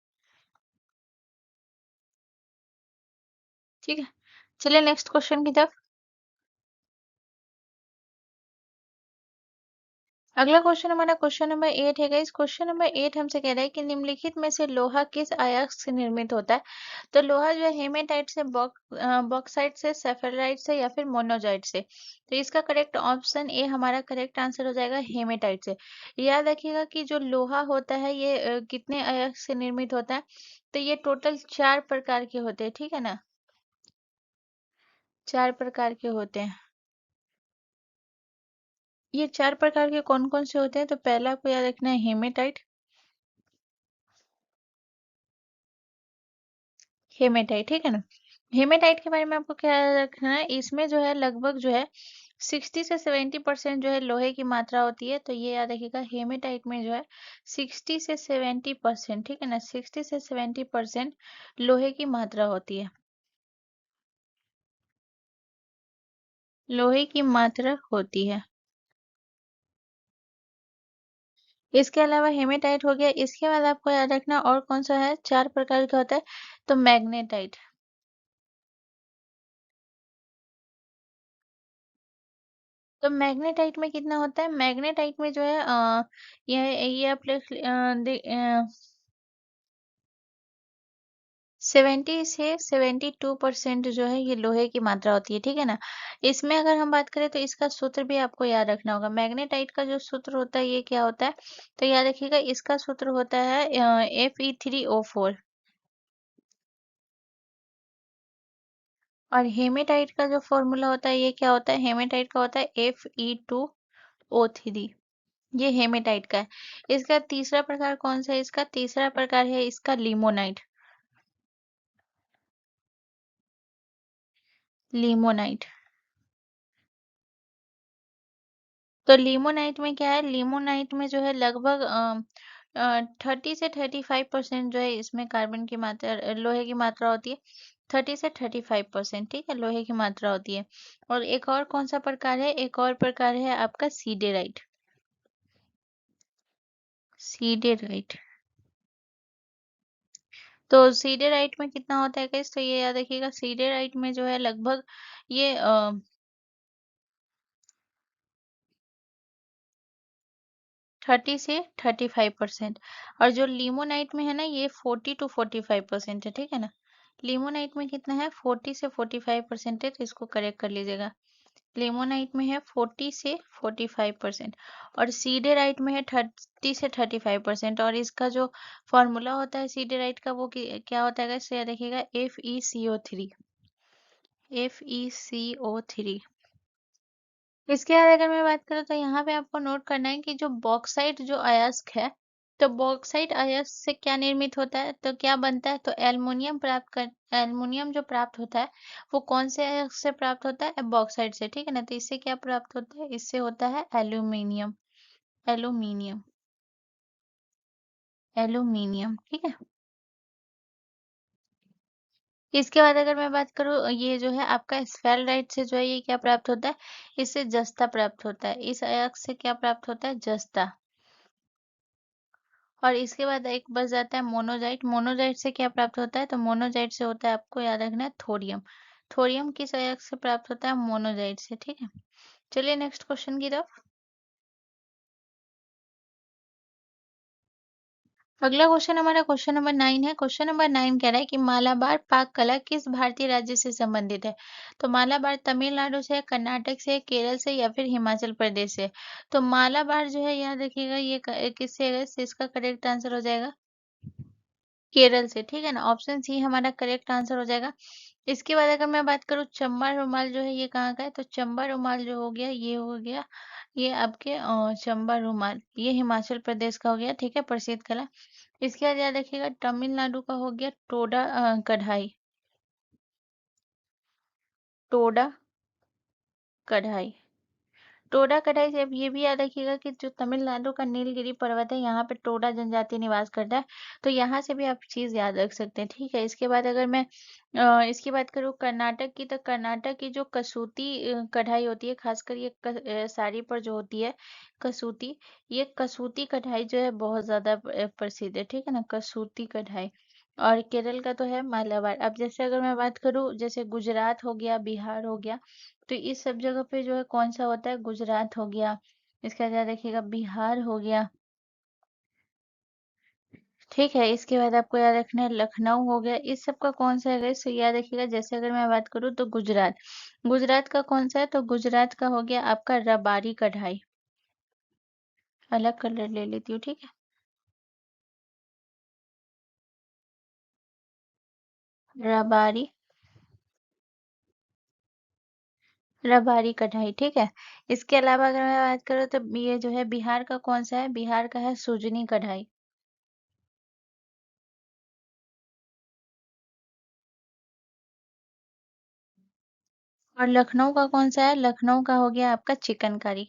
ठीक है। चलिए नेक्स्ट क्वेश्चन की तरफ। अगला क्वेश्चन हमारा क्वेश्चन नंबर 8 है गाइस। क्वेश्चन नंबर 8 हमसे कह रहा है कि निम्नलिखित में से लोहा किस अयस्क से निर्मित होता है? तो लोहा जो है हेमेटाइट से, बॉक्साइट से, सेफेराइट से या फिर मोनोजाइट से। तो इसका करेक्ट ऑप्शन ए हमारा करेक्ट आंसर हो जाएगा, हेमेटाइट से। याद रखिएगा कि जो लोहा होता है ये कितने अयस्क से निर्मित होता है? तो ये टोटल 4 प्रकार के होते हैं, ठीक है ना। 4 प्रकार के होते हैं। ये 4 प्रकार के कौन-कौन से होते हैं? तो पहला आपको याद रखना है हेमेटाइट। हेमेटाइट, ठीक है ना? हेमेटाइट के बारे में आपको क्या याद रखना है? इसमें जो है लगभग जो है 60 से 70% जो है लोहे की मात्रा होती है। तो ये याद रखिएगा, हेमेटाइट में जो है 60 से 70%, ठीक है ना? 60 से 70% लोहे की मात्रा होती है। लोहे की मात्रा होती है। इसके अलावा हेमेटाइट हो गया। इसके बाद आपको याद रखना और कौन सा है, 4 प्रकार का होता है। तो मैग्नेटाइट। तो मैग्नेटाइट में कितना होता है? मैग्नेटाइट में जो है ये आप लिख 70 से 72% जो है ये लोहे की मात्रा होती है, ठीक है ना? इसमें अगर हम बात करें तो इसका सूत्र भी आपको याद रखना होगा। मैग्नेटाइट का जो सूत्र होता है ये क्या होता है? तो याद रखिएगा, इसका सूत्र होता है Fe3O4। और हेमेटाइट का जो फॉर्मूला होता है ये क्या होता है? हेमेटाइट का होता है Fe2O3। ये हेमेटाइट का है। इसका तीसरा प्रकार कौन सा है? इसका तीसरा प्रकार है इसका लिमोनाइट। लिमोनाइट। तो लिमोनाइट में क्या है? लिमोनाइट में जो है लगभग 30 से 35% जो है इसमें कार्बन की मात्रा, लोहे की मात्रा होती है। 30 से 35%, ठीक है, लोहे की मात्रा होती है। और एक और कौन सा प्रकार है? एक और प्रकार है आपका सीडेराइट। सीडेराइट। तो सीडेराइट में कितना होता है गाइस? तो ये याद रखिएगा, सीडेराइट में जो है लगभग ये 30 से 35%। और जो लिमोनाइट में है ना, ये 40 to 45% है, ठीक है ना? लिमोनाइट में कितना है? 40 से 45% है, तो इसको करेक्ट कर लीजिएगा। लिमोनाइट में है 40 से 45%। और सीडेराइट में है 30 से 35%। और इसका जो फॉर्मूला होता है सीडेराइट का, वो क्या होता है गाइस? याद रखिएगा, FeCO3। FeCO3। इसके बाद अगर मैं बात करूँ तो यहाँ पे आपको नोट करना है कि जो बॉक्साइट जो अयस्क है, तो बॉक्साइट अयस्क से क्या निर्मित होता है? तो क्या बनता है? तो एल्युमिनियम जो प्राप्त होता है वो कौन से अयस्क से प्राप्त होता है? बॉक्साइट से, ठीक है ना? तो इससे क्या प्राप्त होता है? इससे होता है एल्यूमिनियम। एल्यूमिनियम। एल्यूमिनियम, ठीक है। इसके बाद अगर मैं बात करूँ, ये जो है आपका स्फेराइट से जो है ये क्या प्राप्त होता है? इससे जस्ता प्राप्त होता है। इस अयस्क से क्या प्राप्त होता है? जस्ता। और इसके बाद एक बच जाता है मोनोजाइट। मोनोजाइट से क्या प्राप्त होता है? तो मोनोजाइट से होता है, आपको याद रखना है, थोरियम। थोरियम किस अयस्क से प्राप्त होता है? मोनोजाइट से, ठीक है। चलिए नेक्स्ट क्वेश्चन की तरफ। अगला क्वेश्चन हमारा क्वेश्चन नंबर 9 है। क्वेश्चन नंबर 9 कह रहा है कि मालाबार पाक कला किस भारतीय राज्य से संबंधित है? तो मालाबार तमिलनाडु से, कर्नाटक से, केरल से या फिर हिमाचल प्रदेश से? तो मालाबार जो है याद रखिएगा, ये किससे है? इसका करेक्ट आंसर हो जाएगा केरल से, ठीक है ना? ऑप्शन सी हमारा करेक्ट आंसर हो जाएगा। इसके बाद अगर मैं बात करूँ, चंबा रुमाल जो है ये कहाँ का है? तो चंबा रुमाल जो हो गया, ये हो गया, ये आपके चंबा रुमाल, ये हिमाचल प्रदेश का हो गया, ठीक है, प्रसिद्ध कला। इसके बाद याद रखिएगा, तमिलनाडु का हो गया टोडा कढ़ाई। टोडा कढ़ाई। टोडा कटाई से अब ये भी याद रखिएगा कि जो तमिलनाडु का नीलगिरी पर्वत है, यहाँ पे टोडा जनजाति निवास करता है। तो यहाँ से भी आप चीज याद रख सकते हैं, ठीक है। इसके बाद अगर मैं इसकी बात करूँ कर्नाटक की, तो कर्नाटक की जो कसूती कढ़ाई होती है, खासकर ये साड़ी पर जो होती है कसूती, ये कसूती कढ़ाई जो है बहुत ज्यादा प्रसिद्ध है, ठीक है ना? कसूती कढ़ाई। और केरल का तो है मालाबार। अब जैसे अगर मैं बात करूँ, जैसे गुजरात हो गया, बिहार हो गया, तो इस सब जगह पे जो है कौन सा होता है? गुजरात हो गया, इसका याद रखिएगा, बिहार हो गया, ठीक है। इसके बाद आपको याद रखना है लखनऊ हो गया। इस सब का कौन सा है? तो याद रखिएगा, जैसे अगर मैं बात करूँ तो गुजरात। गुजरात का कौन सा है? तो गुजरात का हो गया आपका रबारी कढ़ाई। अलग कलर ले लेती हूँ, ठीक है। रबारी रबारी कढ़ाई, ठीक है। इसके अलावा अगर मैं बात करूँ तो ये जो है बिहार का कौन सा है, बिहार का है सुजनी कढ़ाई। और लखनऊ का कौन सा है, लखनऊ का हो गया आपका चिकनकारी।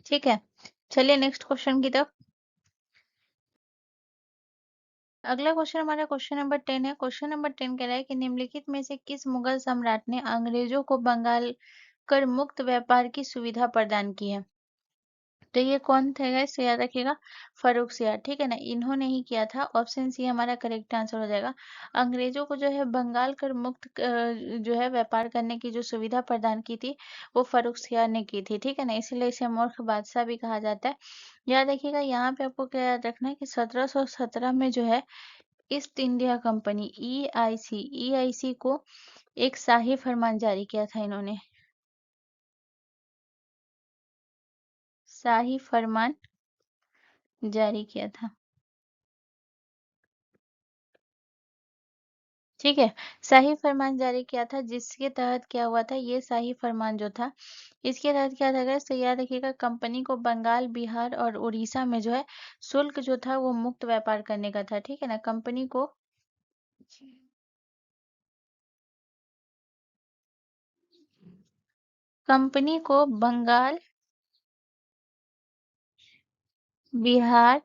ठीक है, चलिए नेक्स्ट क्वेश्चन की तरफ। अगला क्वेश्चन हमारा क्वेश्चन नंबर 10 है। क्वेश्चन नंबर 10 कह रहा है कि निम्नलिखित में से किस मुगल सम्राट ने अंग्रेजों को बंगाल कर मुक्त व्यापार की सुविधा प्रदान की है। तो ये कौन थे गाइस, तो याद रखिएगा फर्रुख सियार, ठीक है ना, इन्होंने ही किया था। ऑप्शन सी हमारा करेक्ट आंसर हो जाएगा। अंग्रेजों को जो है बंगाल कर मुक्त जो है व्यापार करने की जो सुविधा प्रदान की थी वो फर्रुख सियार ने की थी, ठीक है ना, इसीलिए इसे मूर्ख बादशाह भी कहा जाता है। याद रखिएगा यहाँ पे आपको क्या याद रखना है कि 1717 में जो है ईस्ट इंडिया कंपनी ईआईसी को एक शाही फरमान जारी किया था इन्होंने। शाही फरमान जारी किया था, ठीक है। शाही फरमान जारी किया था जिसके तहत क्या हुआ था, ये शाही फरमान जो था इसके तहत क्या था guys, तो याद रखिएगा कंपनी को बंगाल बिहार और उड़ीसा में जो है शुल्क जो था वो मुक्त व्यापार करने का था, ठीक है ना। कंपनी को बंगाल बिहार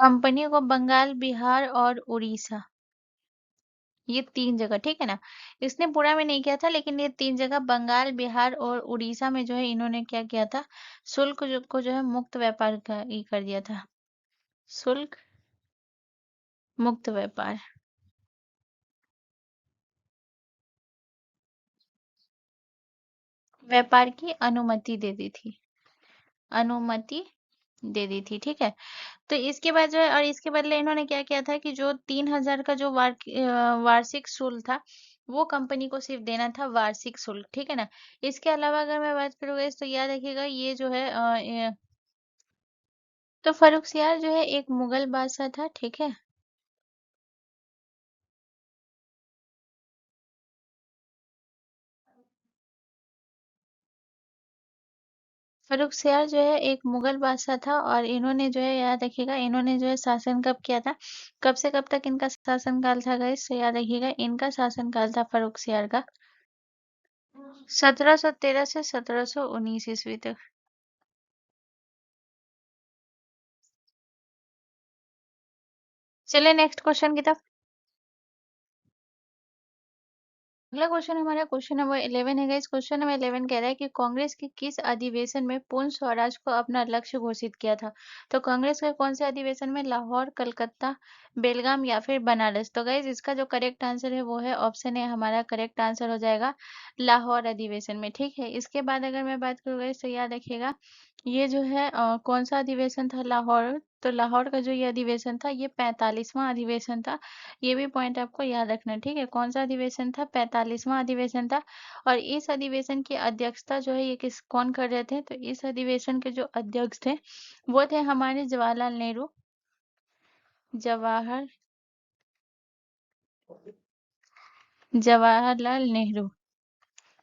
कंपनी को बंगाल बिहार और उड़ीसा, ये तीन जगह, ठीक है ना। इसने पूरा में नहीं किया था लेकिन ये तीन जगह बंगाल बिहार और उड़ीसा में जो है इन्होंने क्या किया था, शुल्क को जो है मुक्त व्यापार का ये कर दिया था, शुल्क मुक्त व्यापार, व्यापार की अनुमति दे दी थी, अनुमति दे दी थी, ठीक है। तो इसके बाद जो है और इसके बदले इन्होंने क्या किया था कि जो 3000 का जो वार्षिक शुल्क था वो कंपनी को सिर्फ देना था, वार्षिक शुल्क, ठीक है ना। इसके अलावा अगर मैं बात करूँ तो याद रखिएगा ये जो है तो फर्रुखसियार जो है एक मुगल बादशाह था, ठीक है। फर्रुखसियार जो है एक मुगल बादशाह था और इन्होंने जो है याद रखिएगा इन्होंने जो है शासन कब किया था, कब से कब तक इनका शासनकाल था गाइस, तो याद रखिएगा इनका शासनकाल था फर्रुखसियार का 1713 से 1719 ईस्वी तक। चलिए नेक्स्ट क्वेश्चन की तरफ। अगला क्वेश्चन हमारा क्वेश्चन नंबर 11 है गाइस। क्वेश्चन नंबर 11 कह रहा है कि कांग्रेस के किस अधिवेशन में पूर्ण स्वराज को अपना लक्ष्य घोषित किया था। तो कांग्रेस के कौन से अधिवेशन में, लाहौर, कलकत्ता, बेलगाम या फिर बनारस। तो गाइस इसका जो करेक्ट आंसर है वो है ऑप्शन ए, हमारा करेक्ट आंसर हो जाएगा लाहौर अधिवेशन में, ठीक है। इसके बाद अगर मैं बात करूँ गाइस तो याद रखिएगा ये जो है कौन सा अधिवेशन था, लाहौर। तो लाहौर का जो ये अधिवेशन था ये 45वां अधिवेशन था, ये भी पॉइंट आपको याद रखना है, ठीक है। कौन सा अधिवेशन था, 45वां अधिवेशन था। और इस अधिवेशन की अध्यक्षता जो है ये किस कौन कर रहे थे, तो इस अधिवेशन के जो अध्यक्ष थे वो थे हमारे जवाहरलाल नेहरू, जवाहर जवाहरलाल नेहरू,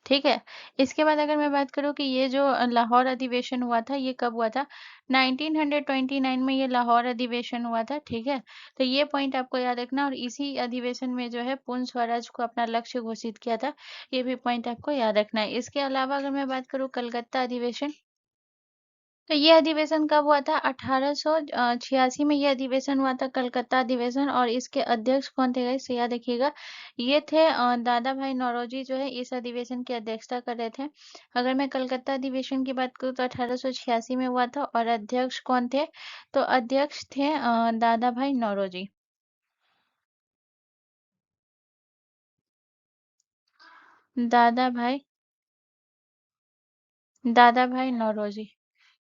ठीक है। इसके बाद अगर मैं बात करूँ कि ये जो लाहौर अधिवेशन हुआ था ये कब हुआ था, 1929 में ये लाहौर अधिवेशन हुआ था, ठीक है। तो ये पॉइंट आपको याद रखना और इसी अधिवेशन में जो है पूर्ण स्वराज को अपना लक्ष्य घोषित किया था, ये भी पॉइंट आपको याद रखना है। इसके अलावा अगर मैं बात करूँ कलकत्ता अधिवेशन, तो ये अधिवेशन कब हुआ था, 1886 में ये अधिवेशन हुआ था, कलकत्ता अधिवेशन। और इसके अध्यक्ष कौन थे गाइस, याद रखिएगा ये थे दादा भाई नौरोजी जो है इस अधिवेशन की अध्यक्षता कर रहे थे। अगर मैं कलकत्ता अधिवेशन की बात करूँ तो 1886 में हुआ था और अध्यक्ष कौन थे, तो अध्यक्ष थे दादा भाई नौरोजी, दादा भाई दादा भाई नौरोजी,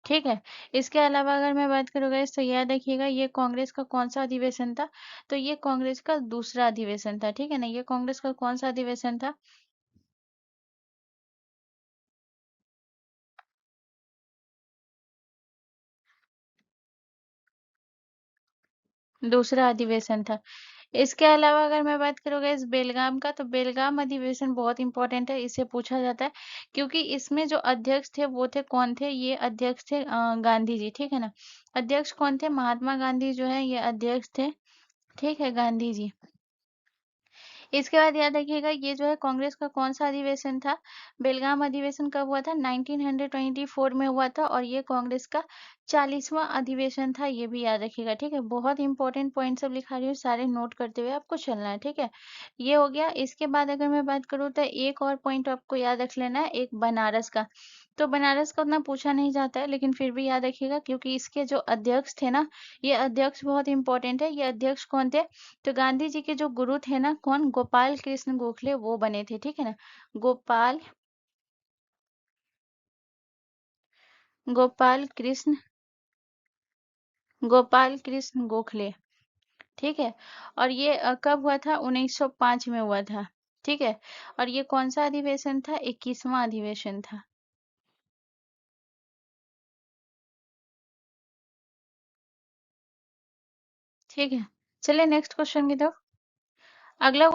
ठीक है। इसके अलावा अगर मैं बात करूँ गाइस तो याद रखिएगा ये कांग्रेस का कौन सा अधिवेशन था, तो ये कांग्रेस का दूसरा अधिवेशन था, ठीक है ना। ये कांग्रेस का कौन सा अधिवेशन था, दूसरा अधिवेशन था। इसके अलावा अगर मैं बात करूँ गाइस बेलगाम का, तो बेलगाम अधिवेशन बहुत इंपॉर्टेंट है, इससे पूछा जाता है क्योंकि इसमें जो अध्यक्ष थे वो थे कौन थे? ये अध्यक्ष थे गांधी जी, ठीक है ना। अध्यक्ष कौन थे? महात्मा गांधी जो है ये अध्यक्ष थे, ठीक है, गांधी जी। इसके बाद याद रखिएगा ये जो है कांग्रेस का कौन सा अधिवेशन था? बेलगाम अधिवेशन कब हुआ था? 1924 में हुआ था और ये कांग्रेस का 40वां अधिवेशन था, ये भी याद रखिएगा, ठीक है। बहुत इंपॉर्टेंट पॉइंट सब लिखा रही हूँ, सारे नोट करते हुए आपको चलना है, ठीक है। ये हो गया। इसके बाद अगर मैं बात करूँ तो एक और पॉइंट आपको याद रख लेना है, एक बनारस का। तो बनारस का उतना पूछा नहीं जाता है लेकिन फिर भी याद रखिएगा क्योंकि इसके जो अध्यक्ष थे ना, ये अध्यक्ष बहुत इंपॉर्टेंट है। ये अध्यक्ष कौन थे? तो गांधी जी के जो गुरु थे ना, कौन? गोपाल कृष्ण गोखले, वो बने थे, ठीक है ना। गोपाल गोपाल कृष्ण गोपाल कृष्ण गोखले, ठीक है। और ये कब हुआ था? 1905 में हुआ था, ठीक है। और ये कौन सा अधिवेशन था? 21वां अधिवेशन था, ठीक है। चलिए नेक्स्ट क्वेश्चन की तरफ। अगला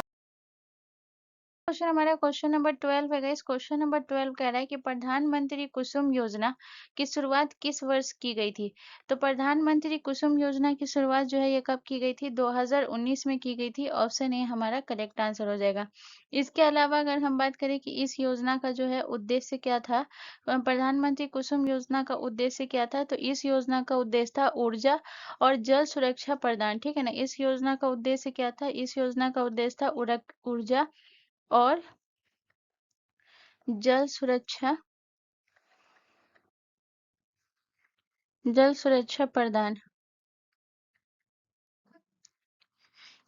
क्वेश्चन हमारा क्वेश्चन नंबर 12 है गाइस। क्वेश्चन नंबर 12 कह रहा है कि प्रधानमंत्री कुसुम योजना की शुरुआत किस वर्ष की गई थी? तो प्रधानमंत्री कुसुम योजना की शुरुआत जो है ये कब की गई थी? 2019 में की गई थी। ऑप्शन ए हमारा करेक्ट आंसर हो जाएगा। इसके अलावा अगर हम बात करें कि इस योजना का जो है उद्देश्य क्या था, प्रधानमंत्री कुसुम योजना का उद्देश्य क्या था, तो इस योजना का उद्देश्य था ऊर्जा और जल सुरक्षा प्रदान, ठीक है ना। इस योजना का उद्देश्य क्या था? इस योजना का उद्देश्य था ऊर्जा और जल सुरक्षा जल सुरक्षा प्रदान।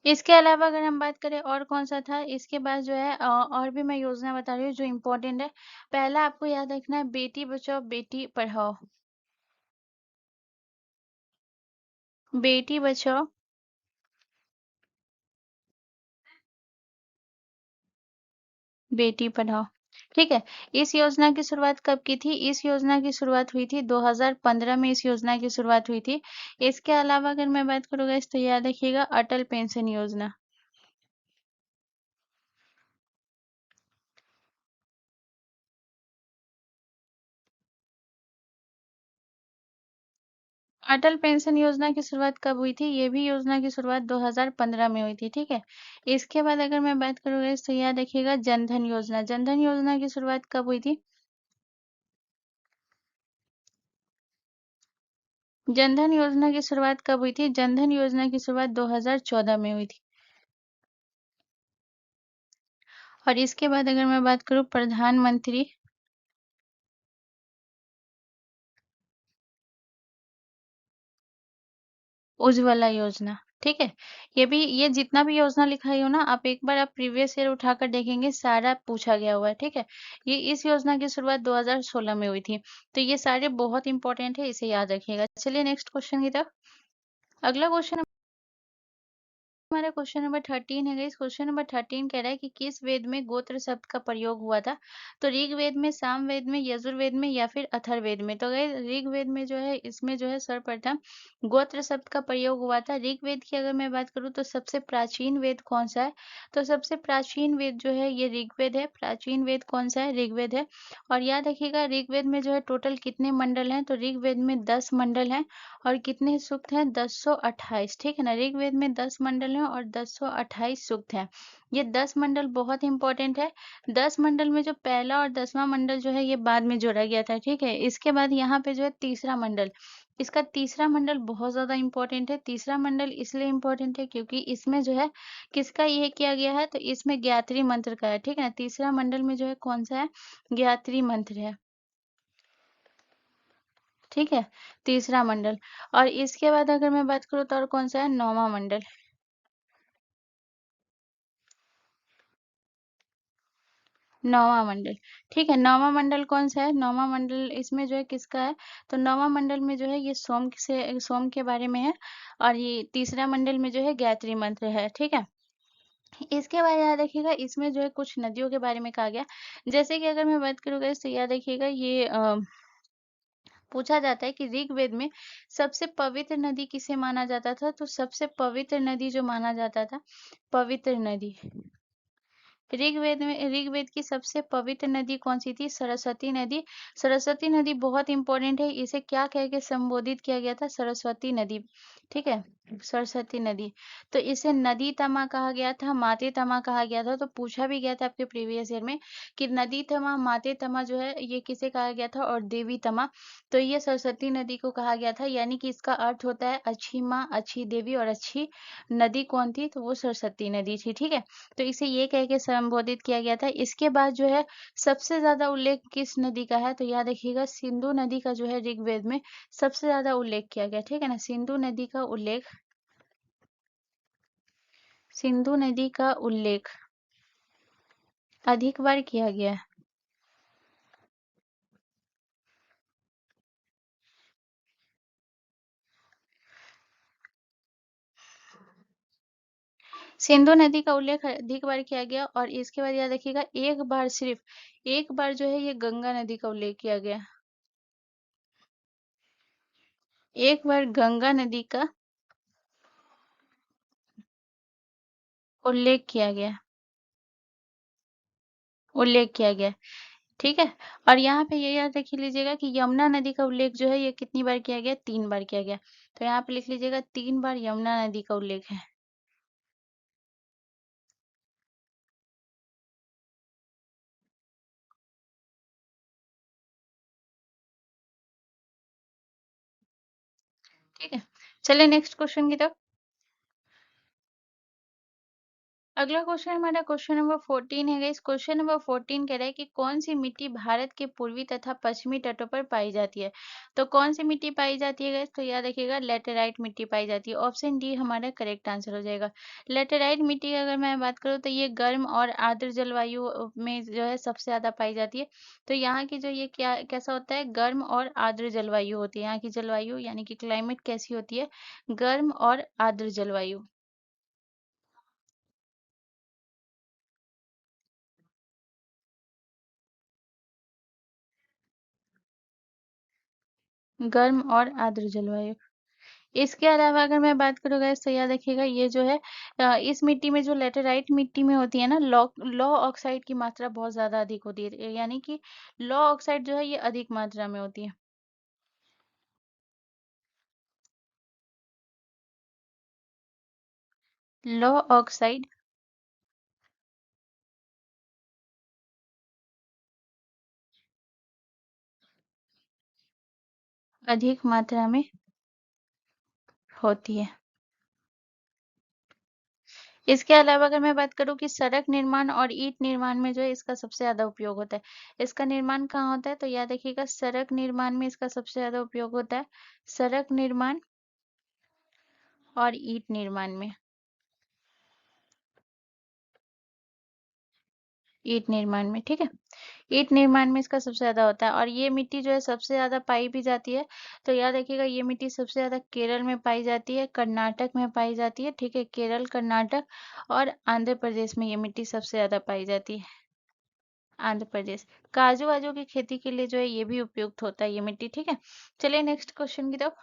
इसके अलावा अगर हम बात करें और कौन सा था, इसके बाद जो है और भी मैं योजना बता रही हूँ जो इम्पोर्टेंट है। पहला आपको याद रखना है बेटी बचाओ बेटी पढ़ाओ। बेटी बचाओ बेटी पढ़ाओ, ठीक है। इस योजना की शुरुआत कब की थी? इस योजना की शुरुआत हुई थी 2015 में, इस योजना की शुरुआत हुई थी। इसके अलावा अगर मैं बात करूँगा इस, तो याद रखिएगा अटल पेंशन योजना। अटल पेंशन योजना की शुरुआत कब हुई थी? ये भी योजना की शुरुआत 2015 में हुई थी, ठीक है। इसके बाद अगर मैं बात करूँगा तो याद रखिएगा जनधन योजना। जनधन योजना की शुरुआत कब हुई थी? जनधन योजना की शुरुआत कब हुई थी? जनधन योजना की शुरुआत 2014 में हुई थी। और इसके बाद अगर मैं बात करूँ प्रधानमंत्री उज्ज्वला योजना, ठीक है। ये जितना भी योजना लिखा है हो ना, आप एक बार आप प्रीवियस ईयर उठाकर देखेंगे, सारा पूछा गया हुआ है, ठीक है। ये इस योजना की शुरुआत 2016 में हुई थी। तो ये सारे बहुत इंपॉर्टेंट है, इसे याद रखिएगा। चलिए नेक्स्ट क्वेश्चन की तरफ। अगला क्वेश्चन हमारा क्वेश्चन नंबर 13 है गाइस। क्वेश्चन नंबर 13 कह रहा है कि किस वेद में गोत्र शब्द का प्रयोग हुआ था? तो ऋग्वेद में, सामवेद में, यजुर्वेद में या फिर अथर्ववेद में? तो गाइस ऋग्वेद में जो है, इसमें जो है सर्वप्रथम गोत्र शब्द का प्रयोग हुआ था। ऋग्वेद की अगर मैं बात करूँ तो सबसे प्राचीन वेद कौन सा है? तो सबसे प्राचीन वेद जो है ये ऋग्वेद है। प्राचीन वेद कौन सा है? ऋग्वेद है। और याद रखिएगा ऋग्वेद में जो है टोटल कितने मंडल हैं? तो ऋग्वेद में 10 मंडल हैं। और कितने सूक्त हैं? 1028, ठीक है ना। ऋग्वेद में 10 मंडल हैं और 1028 सूक्त हैं। ये 10 मंडल बहुत इंपॉर्टेंट है। 10 मंडल में जो पहला और 10वां मंडल जो है ये बाद में जोड़ा गया था, ठीक है। इसके बाद यहाँ पे जो है तीसरा मंडल, इसका तीसरा मंडल बहुत ज्यादा इंपॉर्टेंट है। तीसरा मंडल इसलिए इंपॉर्टेंट है क्योंकि इसमें जो है किसका ये किया गया है? तो इसमें गायत्री मंत्र का है, ठीक है ना। तीसरा मंडल में जो है कौन सा है? गायत्री मंत्र है, ठीक है। तीसरा मंडल। और इसके बाद अगर मैं बात करूँ तो और कौन सा है? नौवां मंडल। नौवां मंडल, ठीक है। नौवां मंडल कौन सा है? नौवां मंडल इसमें जो है किसका है? तो नौवां मंडल में जो है ये सोम के बारे में है। और ये तीसरा मंडल में जो है गायत्री मंत्र है, ठीक है। इसके बाद याद रखिएगा इसमें जो है कुछ नदियों के बारे में कहा गया। जैसे कि अगर मैं बात करूँ गाइस तो याद रखिएगा ये पूछा जाता है कि ऋग्वेद में सबसे पवित्र नदी किसे माना जाता था? तो सबसे पवित्र नदी जो माना जाता था, पवित्र नदी, ऋग्वेद की सबसे पवित्र नदी कौन-सी थी? सरस्वती नदी। सरस्वती नदी बहुत इम्पोर्टेंट है, इसे क्या कह के संबोधित किया गया था? सरस्वती नदी, ठीक है? सरस्वती नदी। तो इसे नदी तमा कहा गया था, माते तमा कहा गया था, तो पूछा भी गया था आपके प्रीवियस ईयर में कि नदी तमा, माते तमा जो है ये किसे कहा गया था? और देवी तमा, तो ये सरस्वती नदी को कहा गया था, यानी कि इसका अर्थ होता है अच्छी माँ, अच्छी देवी और अच्छी नदी कौन थी? तो वो सरस्वती नदी थी, ठीक है? तो इसे ये कह के संबोधित किया गया था। इसके बाद जो है सबसे ज़्यादा उल्लेख किस नदी का है? तो याद रखिएगा सिंधु नदी का जो है ऋग्वेद में सबसे ज़्यादा उल्लेख किया गया, ठीक है ना? सिंधु नदी का उल्लेख अधिक बार किया गया है। सिंधु नदी का उल्लेख अधिक बार किया गया और इसके बाद याद रखिएगा एक बार, सिर्फ एक बार जो है ये गंगा नदी का उल्लेख किया गया। एक बार गंगा नदी का उल्लेख किया गया, उल्लेख किया गया। ठीक है? और यहाँ पे ये याद रख लीजिएगा कि यमुना नदी का उल्लेख जो है ये कितनी बार किया गया? 3 बार किया गया। तो यहाँ पे लिख लीजिएगा 3 बार यमुना नदी का उल्लेख है। ठीक है? चलिए नेक्स्ट क्वेश्चन की तरफ। अगला क्वेश्चन हमारा क्वेश्चन नंबर 14 है गाइस। क्वेश्चन नंबर 14 कह रहा है कि कौन सी मिट्टी भारत के पूर्वी तथा पश्चिमी तटों पर पाई जाती है? तो कौन सी मिट्टी पाई जाती है गाइस? तो याद रखिएगा लेटेराइट मिट्टी पाई जाती है। ऑप्शन डी हमारा करेक्ट आंसर हो जाएगा। लेटेराइट मिट्टी की अगर मैं बात करूँ तो ये गर्म और आर्द्र जलवायु में जो है सबसे ज्यादा पाई जाती है। तो यहाँ की जो ये क्या कैसा होता है? गर्म और आर्द्र जलवायु होती है। यहाँ की जलवायु यानी कि क्लाइमेट कैसी होती है? गर्म और आर्द्र जलवायु। गर्म और आर्द्र जलवायु। इसके अलावा अगर मैं बात करूँ गाइस तो याद रखिएगा ये जो है इस मिट्टी में जो लेटेराइट मिट्टी में होती है ना लॉ लॉ ऑक्साइड की मात्रा बहुत ज़्यादा अधिक होती है। यानी कि लॉ ऑक्साइड जो है ये अधिक मात्रा में होती है। लॉ ऑक्साइड अधिक मात्रा में होती है। इसके अलावा अगर मैं बात करूँ कि सड़क निर्माण और ईंट निर्माण में जो है इसका सबसे ज़्यादा उपयोग होता है। इसका निर्माण कहाँ होता है? तो याद रखिएगा सड़क निर्माण में इसका सबसे ज़्यादा उपयोग होता है। सड़क निर्माण और ईंट निर्माण में। ईंट निर्माण में, ठीक है? ईंट निर्माण में इसका सबसे ज़्यादा होता है और ये मिट्टी जो है सबसे ज़्यादा पाई भी जाती है। तो याद रखिएगा ये मिट्टी सबसे ज़्यादा केरल में पाई जाती है, कर्नाटक में पाई जाती है, ठीक है? केरल, कर्नाटक और आंध्र प्रदेश में ये मिट्टी सबसे ज़्यादा पाई जाती है। आंध्र प्रदेश। काजू वाजू की खेती के लिए जो है ये भी उपयुक्त होता है ये मिट्टी, ठीक है? चलिए नेक्स्ट क्वेश्चन की तरफ।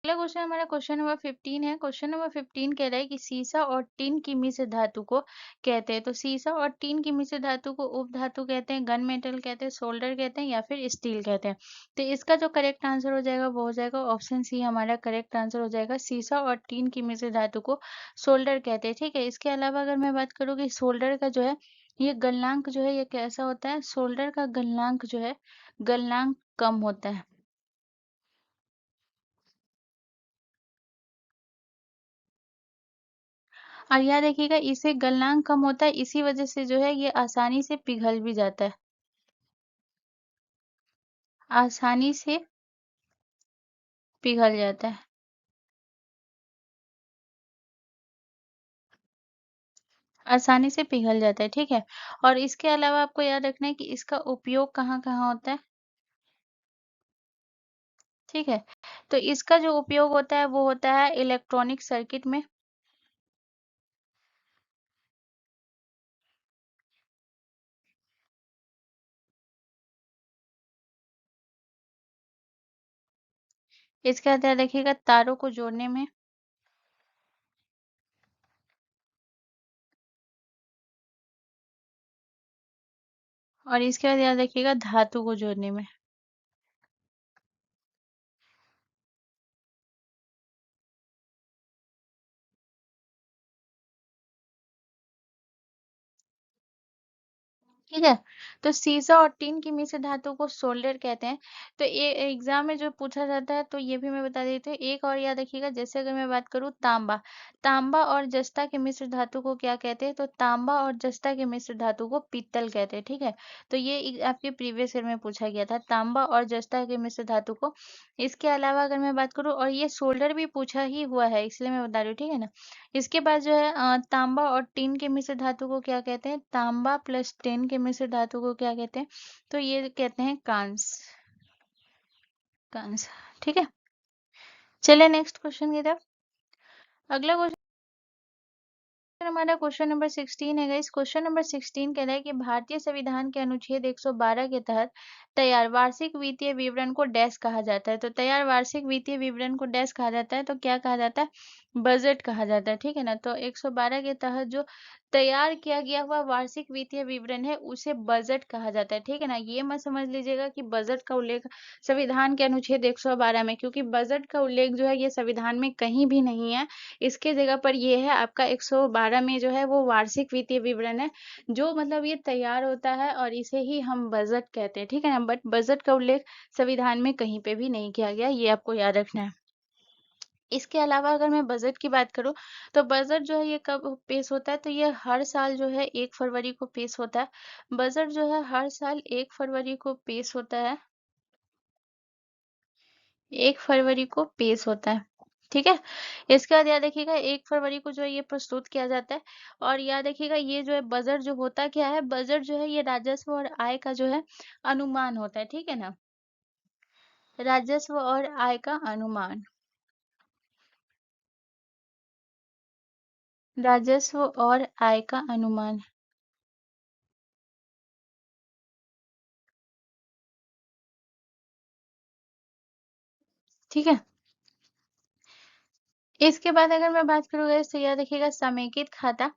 अगला क्वेश्चन हमारा क्वेश्चन नंबर 15 है। क्वेश्चन नंबर 15 कह रहा है कि सीसा और टिन की मिश्र धातु को कहते हैं। तो सीसा और टिन की मिश्र धातु को उपधातु कहते हैं, गन मेटल कहते हैं, सोल्डर कहते हैं या फिर स्टील कहते हैं। तो इसका जो करेक्ट आंसर हो जाएगा वो हो जाएगा ऑप्शन सी हमारा करेक्ट आंसर हो जाएगा। सीसा और टिन की मिश्र धातु को सोल्डर कहते हैं, ठीक है? इसके अलावा अगर मैं बात करूँ कि सोल्डर का जो है ये गलनांक जो है ये कैसा होता है? सोल्डर का गलनांक जो है गलनांक कम होता है। और याद रखिएगा इसे गलनांक कम होता है इसी वजह से जो है ये आसानी से पिघल भी जाता है। आसानी से पिघल जाता है। आसानी से पिघल जाता है, ठीक है? और इसके अलावा आपको याद रखना है कि इसका उपयोग कहाँ-कहाँ होता है, ठीक है? तो इसका जो उपयोग होता है वो होता है इलेक्ट्रॉनिक सर्किट में। इसके बाद याद रखिएगा तारों को जोड़ने में। और इसके बाद याद रखिएगा धातु को जोड़ने में। ठीक है। तो सीसा और टिन की मिश्र धातु को सोल्डर कहते हैं। तो ये एग्जाम में जो पूछा जाता है तो ये भी मैं बता देती हूँ। एक और याद रखिएगा, जैसे अगर मैं बात करूँ तांबा, तांबा और जस्ता के मिश्र धातु को क्या कहते हैं? तो तांबा और जस्ता के मिश्र धातु को पीतल कहते हैं। ठीक है। तो ये आपके प्रीवियस ईयर में पूछा गया था, तांबा और जस्ता के मिश्र धातु को। इसके अलावा अगर मैं बात करूँ, और ये सोल्डर भी पूछा ही हुआ है, इसलिए मैं बता रही हूँ। ठीक है ना। इसके बाद जो है तांबा और टिन के मिश्र धातु को क्या कहते हैं? तांबा प्लस टिन के मिश्र धातु को क्या कहते हैं? तो ये कहते हैं कांस। कांस। ठीक है। चलिए नेक्स्ट क्वेश्चन की तरफ। अगला क्वेश्चन हमारा क्वेश्चन नंबर 16 है गाइस। क्वेश्चन नंबर 16 कह रहा है कि भारतीय संविधान के अनुच्छेद 112 के तहत तैयार वार्षिक वित्तीय विवरण को डैश कहा जाता है। तो तैयार वार्षिक वित्तीय विवरण को डैश कहा जाता है, तो क्या कहा जाता है? बजट कहा जाता है। ठीक है ना। तो 112 के तहत जो तैयार किया गया हुआ वार्षिक वित्तीय विवरण है उसे बजट कहा जाता है। ठीक है ना। ये मत समझ लीजिएगा कि बजट का उल्लेख संविधान के अनुच्छेद 112 में, क्योंकि बजट का उल्लेख जो है ये संविधान में कहीं भी नहीं है। इसके जगह पर ये है आपका 112 में जो है वो वार्षिक वित्तीय विवरण है, जो मतलब ये तैयार होता है और इसे ही हम बजट कहते हैं। ठीक है ना। बट बजट का उल्लेख संविधान में कहीं पे भी नहीं किया गया, ये आपको याद रखना है। इसके अलावा अगर मैं बजट की बात करूं, तो बजट जो है ये कब पेश होता है? तो ये हर साल जो है 1 फरवरी को पेश होता है। बजट जो है हर साल 1 फरवरी को पेश होता है। 1 फरवरी को पेश होता है। ठीक है। इसके बाद याद रखिएगा 1 फरवरी को जो है ये प्रस्तुत किया जाता है। और याद रखिएगा ये जो है बजट जो होता क्या है? बजट जो है ये राजस्व और आय का जो है अनुमान होता है। ठीक है ना। राजस्व और आय का अनुमान। राजस्व और आय का अनुमान। ठीक है। इसके बाद अगर मैं बात करूँ तो याद रखिएगा समेकित खाता।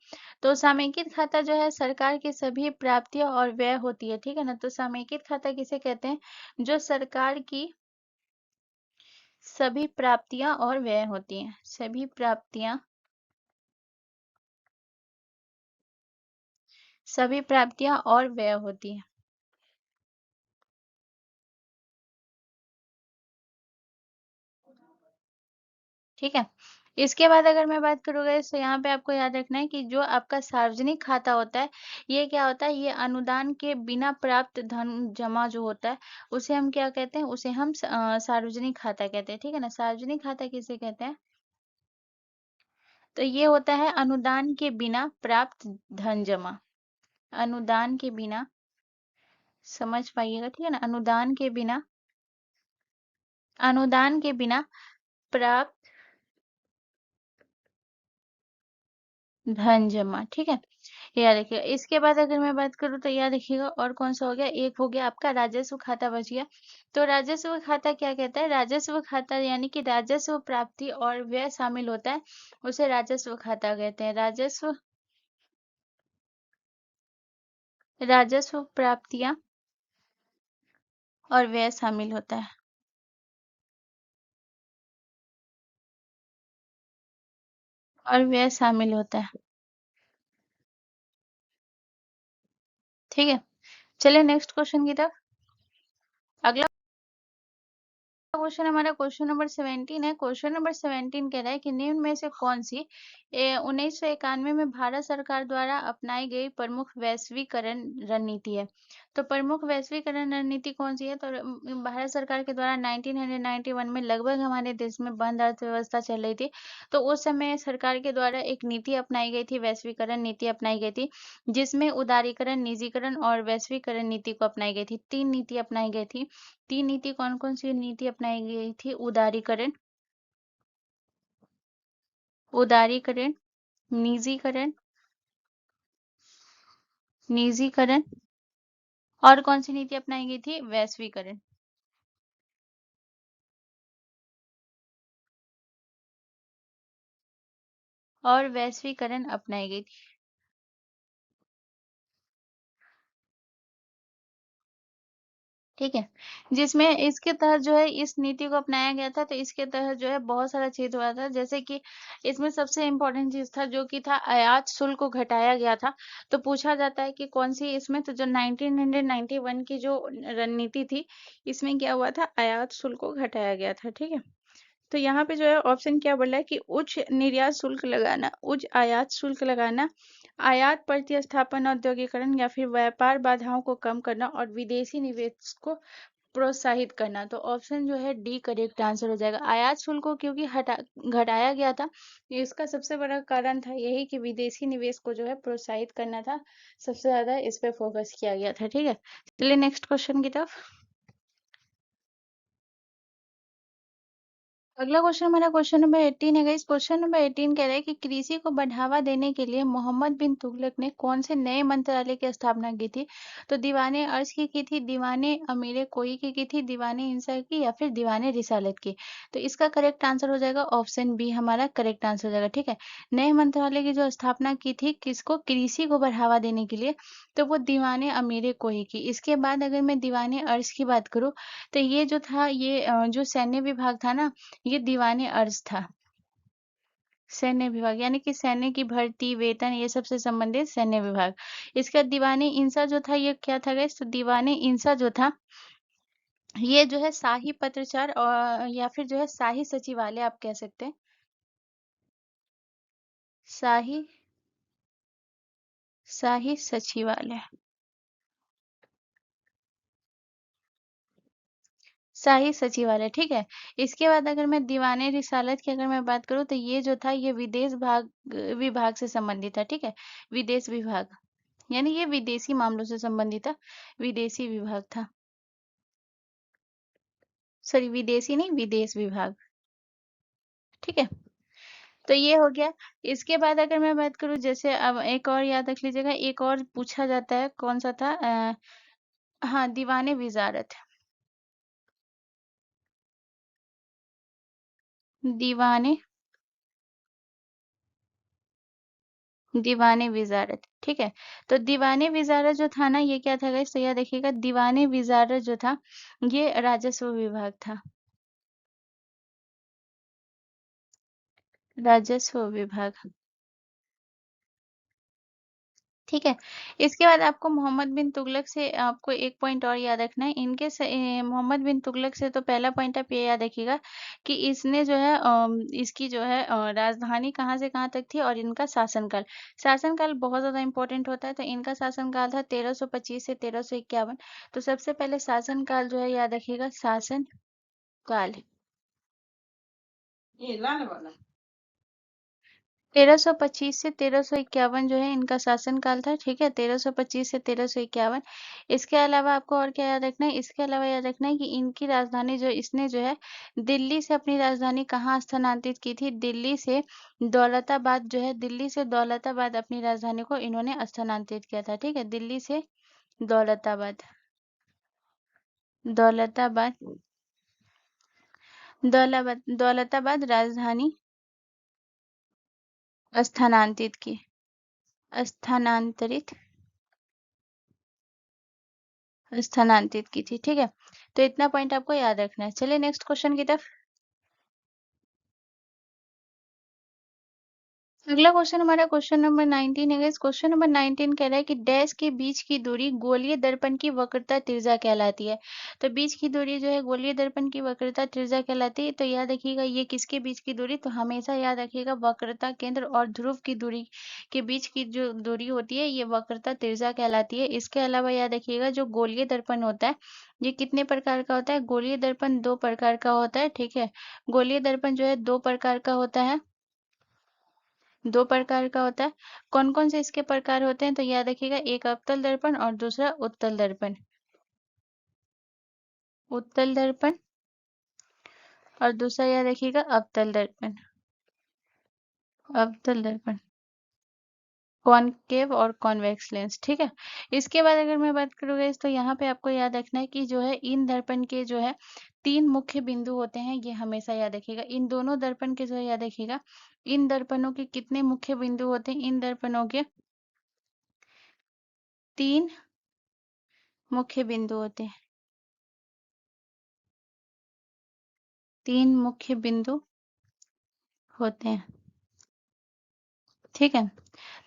तो समेकित खाता जो है सरकार की सभी प्राप्तियां और व्यय होती है। ठीक है ना। तो समेकित खाता किसे कहते हैं? जो सरकार की सभी प्राप्तियां और व्यय होती हैं। सभी प्राप्तियां, सभी प्राप्तियां और व्यय होती हैं। ठीक है। इसके बाद अगर मैं बात करूँगा तो यहाँ पे आपको याद रखना है कि जो आपका सार्वजनिक खाता होता है, ये क्या होता है? ये अनुदान के बिना प्राप्त धन जमा जो होता है, उसे हम क्या कहते हैं? उसे हम सार्वजनिक खाता कहते हैं। ठीक है ना। सार्वजनिक खाता किसे कहते हैं? तो ये होता है अनुदान के बिना प्राप्त धन जमा। अनुदान के बिना, समझ पाइएगा। ठीक है ना। अनुदान के बिना प्राप्त धन जमा। ठीक है। याद रखिएगा। इसके बाद अगर मैं बात करूँ तो याद रखिएगा और कौन सा हो गया? एक हो गया आपका राजस्व खाता बच गया। तो राजस्व खाता क्या कहता है? राजस्व खाता यानी कि राजस्व प्राप्ति और व्यय शामिल होता है, उसे राजस्व खाता कहते हैं। राजस्व प्राप्तियां और व्यय शामिल होता है। और व्यय शामिल होता है। ठीक है। चलिए नेक्स्ट क्वेश्चन की तरफ। अगला क्वेश्चन हमारा क्वेश्चन नंबर 17 है। क्वेश्चन नंबर 17 कह रहा है कि निम्न में से कौन सी 1991 में भारत सरकार द्वारा अपनाई गई प्रमुख वैश्वीकरण रणनीति है? तो प्रमुख वैश्वीकरण रणनीति कौन सी है? तो भारत सरकार के द्वारा 1991 में लगभग हमारे देश में बंद अर्थव्यवस्था चल रही थी। तो उस समय सरकार के द्वारा एक नीति अपनाई गई थी, वैश्वीकरण नीति अपनाई गई थी, जिसमें उदारीकरण, निजीकरण और वैश्वीकरण नीति को अपनाई गई थी। 3 नीति अपनाई गई थी। 3 नीति कौन-कौन सी नीति अपनाई गई थी? उदारीकरण, उदारीकरण, निजीकरण, निजीकरण, और कौन सी नीति अपनाई गई थी? वैश्वीकरण। और वैश्वीकरण अपनाई गई थी। ठीक है, जिसमें इसके तहत जो है इस नीति को अपनाया गया था, तो इसके तहत जो है बहुत सारा चीज हुआ था, जैसे कि इसमें सबसे इम्पोर्टेंट चीज था जो कि था आयात शुल्क को घटाया गया था। तो पूछा जाता है कि कौन सी इसमें, तो जो 1991 की जो रणनीति थी, इसमें क्या हुआ था, आयात शुल्क को घटाया गया था। ठीक है, तो यहाँ पे जो है ऑप्शन क्या बोला है कि उच्च निर्यात शुल्क लगाना, उच्च आयात शुल्क लगाना, आयात प्रतिस्थापन, औद्योगिकरण, या फिर व्यापार बाधाओं को कम करना और विदेशी निवेश को प्रोत्साहित करना। तो ऑप्शन जो है डी करेक्ट आंसर हो जाएगा। आयात शुल्क को क्योंकि हटा घटाया गया था, इसका सबसे बड़ा कारण था यही कि विदेशी निवेश को जो है प्रोत्साहित करना था, सबसे ज्यादा इस पे फोकस किया गया था। ठीक है, चलिए नेक्स्ट क्वेश्चन की तरफ। अगला क्वेश्चन हमारा क्वेश्चन नंबर 18 है गाइस। क्वेश्चन नंबर 18 कह रहा है कि कृषि को बढ़ावा देने के लिए मोहम्मद बिन तुगलक ने कौन से नए मंत्रालय की स्थापना की थी। तो दीवाने अर्श की थी, दीवाने अमीर कोई की थी, दीवाने इंसा की, या फिर दीवाने रिसालत की। तो इसका करेक्ट आंसर हो जाएगा ऑप्शन बी, हमारा करेक्ट आंसर हो जाएगा। ठीक है, नए मंत्रालय की जो स्थापना की थी किसको, कृषि को बढ़ावा देने के लिए, तो वो दीवाने अमीर कोई की। इसके बाद अगर मैं दीवाने अर्श की बात करूँ, तो ये जो था ये जो सैन्य विभाग था ना, ये दीवाने अर्ज था। सैन्य विभाग यानी कि सैन्य की भर्ती, वेतन, ये सब से संबंधित सैन्य विभाग। इसका दीवाने इंसा जो था ये क्या था गाइस, तो दीवाने इंसा जो था ये जो है शाही पत्रचार और या फिर जो है शाही सचिवालय आप कह सकते हैं। शाही शाही सचिवालय, शाही सचिवालय। ठीक है, इसके बाद अगर मैं दीवाने रिसालत की अगर मैं बात करूँ, तो ये जो था ये विदेश भाग विभाग से संबंधित था। ठीक है, विदेश विभाग यानी ये विदेशी मामलों से संबंधित था, विदेशी विभाग था। सॉरी, विदेशी नहीं, विदेश विभाग। ठीक है, तो ये हो गया। इसके बाद अगर मैं बात करूं, जैसे अब एक और याद रख लीजिएगा, एक और पूछा जाता है, कौन सा था हाँ, दीवाने विजारत। दीवाने दीवाने विजारत। ठीक है, तो दीवाने विजारत जो था ना, ये क्या था गाइस, तो यह देखिएगा, दीवाने विजारत जो था ये राजस्व विभाग था। राजस्व विभाग। ठीक है, इसके बाद आपको मोहम्मद बिन तुगलक से आपको एक पॉइंट और याद रखना है। मोहम्मद बिन तुगलक से तो पहला पॉइंट आप ये याद रखिएगा कि इसने जो है इसकी जो है राजधानी कहाँ से कहाँ तक थी, और इनका शासनकाल। शासनकाल बहुत ज्यादा इंपॉर्टेंट होता है, तो इनका शासनकाल था 1325 से 1351। तो सबसे पहले शासनकाल जो है याद रखिएगा, शासन काल। 1325 से 1351 जो है इनका शासनकाल था। ठीक है, 1325 से 1351। इसके अलावा आपको और क्या याद रखना है, इसके अलावा याद रखना है कि इनकी राजधानी जो इसने जो है दिल्ली से अपनी राजधानी कहाँ स्थानांतरित की थी, दिल्ली से दौलताबाद जो है, दिल्ली से दौलताबाद अपनी राजधानी को इन्होंने स्थानांतरित किया था। ठीक है, दिल्ली से दौलताबाद, दौलताबाद, दौलताबाद राजधानी स्थानांतरित की, स्थानांतरित स्थानांतरित की थी। ठीक है, तो इतना पॉइंट आपको याद रखना है। चलिए नेक्स्ट क्वेश्चन की तरफ। अगला क्वेश्चन हमारा क्वेश्चन नंबर 19 है। इस क्वेश्चन नंबर 19 कह रहा है कि डैश के बीच की दूरी गोलीय दर्पण की वक्रता त्रिज्या कहलाती है। तो बीच की दूरी जो है गोलीय दर्पण की वक्रता त्रिज्या कहलाती है। तो याद रखिएगा ये किसके बीच की दूरी, तो हमेशा याद रखिएगा वक्रता केंद्र और ध्रुव की दूरी के बीच की जो दूरी होती है ये वक्रता त्रिज्या कहलाती है। इसके अलावा याद रखिएगा जो गोलीय दर्पण होता है ये कितने प्रकार का होता है, गोलीय दर्पण दो प्रकार का होता है। ठीक है, गोलीय दर्पण जो है दो प्रकार का होता है, दो प्रकार का होता है। कौन कौन से इसके प्रकार होते हैं, तो याद रखिएगा, एक अवतल दर्पण और दूसरा उत्तल दर्पण। उत्तल दर्पण और दूसरा याद रखिएगा अवतल दर्पण, अवतल दर्पण। कॉनकेव और कॉन्वेक्स लेंस, ठीक है। इसके बाद अगर मैं बात करूँ गाइस, तो यहाँ पे आपको याद रखना है कि जो है इन दर्पण के जो है 3 मुख्य बिंदु होते हैं, ये हमेशा याद रखिएगा। इन दोनों दर्पण के जो है याद रखिएगा, इन दर्पणों के कितने मुख्य बिंदु होते हैं? इन दर्पणों के 3 मुख्य बिंदु होते हैं। 3 मुख्य बिंदु होते हैं, ठीक है।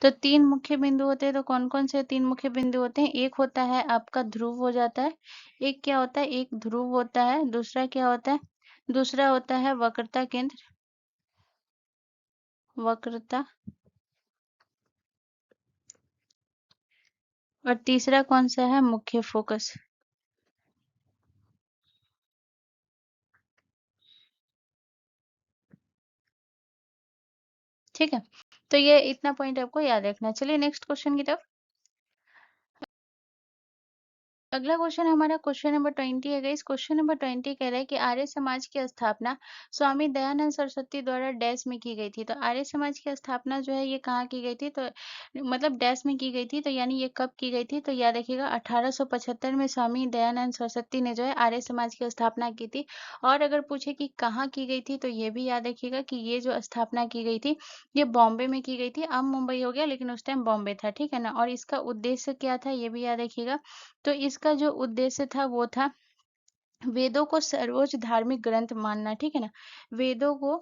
तो 3 मुख्य बिंदु होते हैं, तो कौन-कौन से 3 मुख्य बिंदु होते हैं? एक होता है आपका ध्रुव हो जाता है, एक क्या होता है? एक ध्रुव होता है, दूसरा क्या होता है? दूसरा होता है वक्रता केंद्र, वक्रता, और तीसरा कौन सा है? मुख्य फोकस, ठीक है। तो ये इतना पॉइंट आपको याद रखना है। चलिए नेक्स्ट क्वेश्चन की तरफ। अगला क्वेश्चन हमारा क्वेश्चन नंबर 20 है गाइस। क्वेश्चन नंबर 20 कह रहा है कि आर्य समाज की स्थापना स्वामी दयानंद सरस्वती द्वारा डैश में की गई थी। तो आर्य समाज की स्थापना जो है ये कहाँ की गई थी? तो मतलब डैश में की गई थी, तो यानी ये कब की गई थी? तो याद रखिएगा 1875 में स्वामी दयानंद सरस्वती ने जो है आर्य समाज की स्थापना की थी। और अगर पूछे कि कहाँ की गई थी, तो ये भी याद रखिएगा कि ये जो स्थापना की गई थी ये बॉम्बे में की गई थी। अब मुंबई हो गया, लेकिन उस टाइम बॉम्बे था, ठीक है ना। और इसका उद्देश्य क्या था ये भी याद रखिएगा। तो इसका जो उद्देश्य था वो था वेदों को सर्वोच्च धार्मिक ग्रंथ मानना, ठीक है ना। वेदों को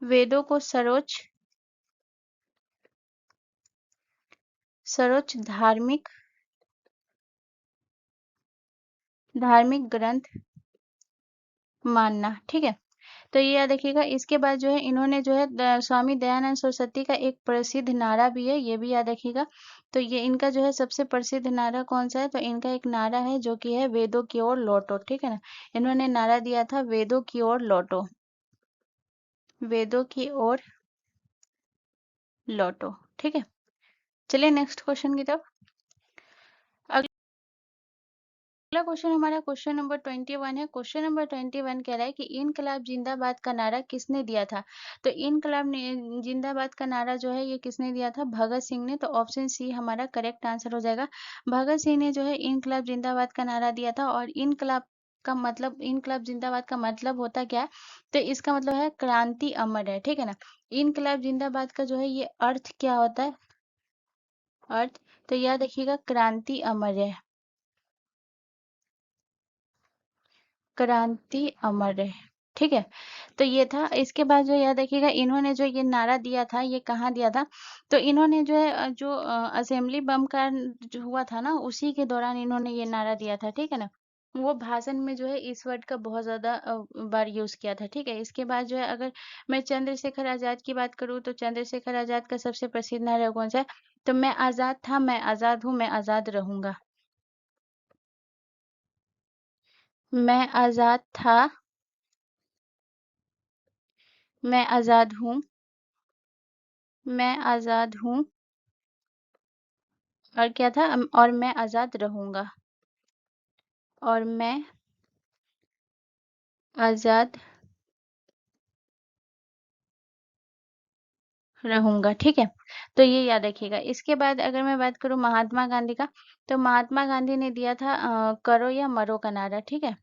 वेदों को सर्वोच्च सर्वोच्च धार्मिक धार्मिक ग्रंथ मानना, ठीक है। तो ये याद रखिएगा। इसके बाद जो है इन्होंने जो है स्वामी दयानंद सरस्वती का एक प्रसिद्ध नारा भी है, ये भी याद रखिएगा। तो ये इनका जो है सबसे प्रसिद्ध नारा कौन सा है? तो इनका एक नारा है जो कि है वेदों की ओर लौटो, ठीक है ना। इन्होंने नारा दिया था वेदों की ओर लौटो, वेदों की ओर लौटो, ठीक है। चलिए नेक्स्ट क्वेश्चन की तरफ। अगला क्वेश्चन हमारा क्वेश्चन नंबर 21 है। क्वेश्चन नंबर 21 कह रहा है कि इनकलाब जिंदाबाद का नारा किसने दिया था? तो इनकलाब जिंदाबाद का नारा जो है ये किसने दिया था? भगत सिंह ने। तो ऑप्शन सी हमारा करेक्ट आंसर हो जाएगा। भगत सिंह ने जो है इनकलाब जिंदाबाद का नारा दिया था। और इनकलाब का मतलब, इनकलाब जिंदाबाद का मतलब होता क्या है? तो इसका मतलब है क्रांति अमर है, ठीक है ना। इनकलाब जिंदाबाद का जो है ये अर्थ क्या होता है? अर्थ, तो याद रखिएगा क्रांति अमर है, क्रांति अमर है, ठीक है। तो ये था। इसके बाद जो याद रखिएगा इन्होंने जो ये नारा दिया था ये कहाँ दिया था? तो इन्होंने जो है जो असेंबली बम का जो हुआ था ना उसी के दौरान इन्होंने ये नारा दिया था, ठीक है ना। वो भाषण में जो है इस वर्ड का बहुत ज्यादा बार यूज किया था, ठीक है। इसके बाद जो है अगर मैं चंद्रशेखर आजाद की बात करूँ, तो चंद्रशेखर आजाद का सबसे प्रसिद्ध नारा कौन सा है? तो मैं आजाद था, मैं आजाद हूँ, मैं आजाद रहूंगा। मैं आजाद था, मैं आजाद हूँ, मैं आजाद हूँ, और क्या था? और मैं आजाद रहूंगा, और मैं आजाद रहूंगा, ठीक है। तो ये याद रखिएगा। इसके बाद अगर मैं बात करूँ महात्मा गांधी का, तो महात्मा गांधी ने दिया था करो या मरो का नारा, ठीक है।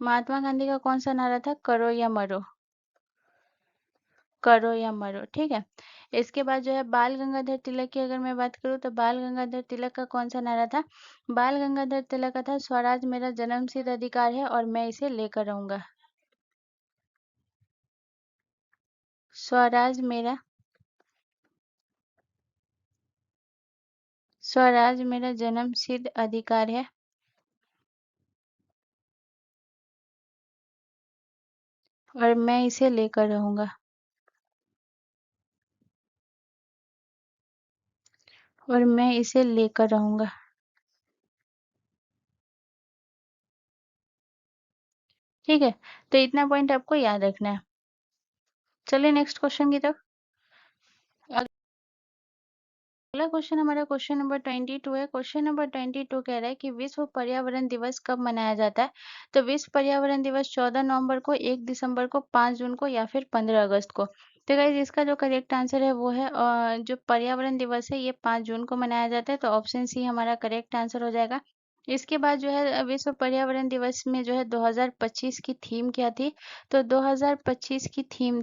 महात्मा गांधी का कौन सा नारा था? करो या मरो, करो या मरो, ठीक है। इसके बाद जो है बाल गंगाधर तिलक की अगर मैं बात करूँ, तो बाल गंगाधर तिलक का कौन सा नारा था? बाल गंगाधर तिलक का था स्वराज मेरा जन्मसिद्ध अधिकार है और मैं इसे लेकर रहूंगा। स्वराज मेरा स्वराज मेरा जन्मसिद्ध अधिकार है और मैं इसे लेकर रहूंगा, और मैं इसे लेकर रहूंगा, ठीक है। तो इतना पॉइंट आपको याद रखना है। चलिए नेक्स्ट क्वेश्चन की तरफ। अगला क्वेश्चन हमारा क्वेश्चन नंबर 22 है। क्वेश्चन नंबर 22 कह रहा है कि विश्व पर्यावरण दिवस कब मनाया जाता है? तो विश्व पर्यावरण दिवस 14 नवंबर को, 1 दिसंबर को, 5 जून को, या फिर 15 अगस्त को। तो गाइज इसका जो करेक्ट आंसर है वो है जो पर्यावरण दिवस है ये 5 जून को मनाया जाता है, तो ऑप्शन सी हमारा करेक्ट आंसर हो जाएगा। इसके बाद जो है विश्व पर्यावरण दिवस में जो है 2025 की थीम क्या थी? तो 2025 की थीम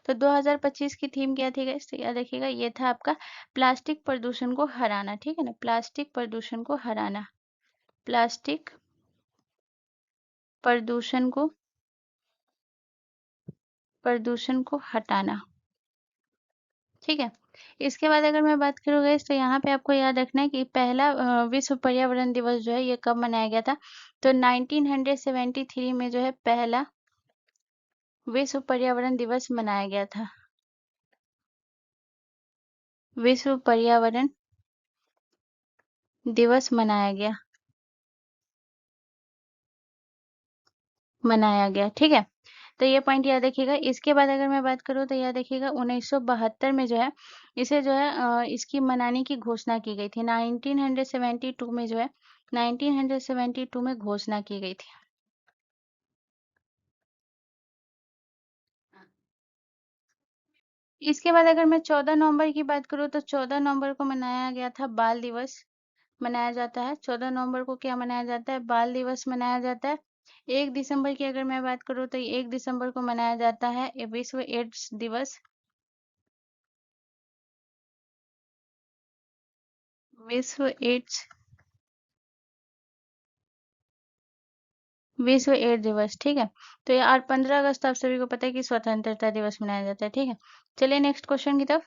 तो 2025 की थीम क्या थी गाइस? तो याद रखिएगा ये था आपका प्लास्टिक प्रदूषण को हराना, ठीक है ना, प्लास्टिक प्रदूषण को हराना, प्लास्टिक प्रदूषण को हटाना, ठीक है। इसके बाद अगर मैं बात करूँ गाइस, तो यहाँ पे आपको याद रखना है कि पहला विश्व पर्यावरण दिवस जो है ये कब मनाया गया था? तो 1973 में जो है पहला विश्व पर्यावरण दिवस मनाया गया था। विश्व पर्यावरण दिवस मनाया गया, ठीक है। तो ये पॉइंट याद रखिएगा। इसके बाद अगर मैं बात करूँ तो याद रखिएगा 1972 में जो है इसे जो है इसकी मनाने की घोषणा की गई थी। 1972 में जो है 1972 में घोषणा की गई थी। इसके बाद अगर मैं 14 नवंबर की बात करूँ तो 14 नवंबर को मनाया गया था बाल दिवस, मनाया जाता है। 14 नवंबर को क्या मनाया जाता है? बाल दिवस मनाया जाता है। 1 दिसंबर की अगर मैं बात करूँ तो 1 दिसंबर को मनाया जाता है विश्व एड्स दिवस। विश्व एड्स विश्व एड्स दिवस, ठीक है। तो ये और 15 अगस्त आप सभी को पता है कि स्वतंत्रता दिवस मनाया जाता है, ठीक है। चलिए नेक्स्ट क्वेश्चन की तरफ।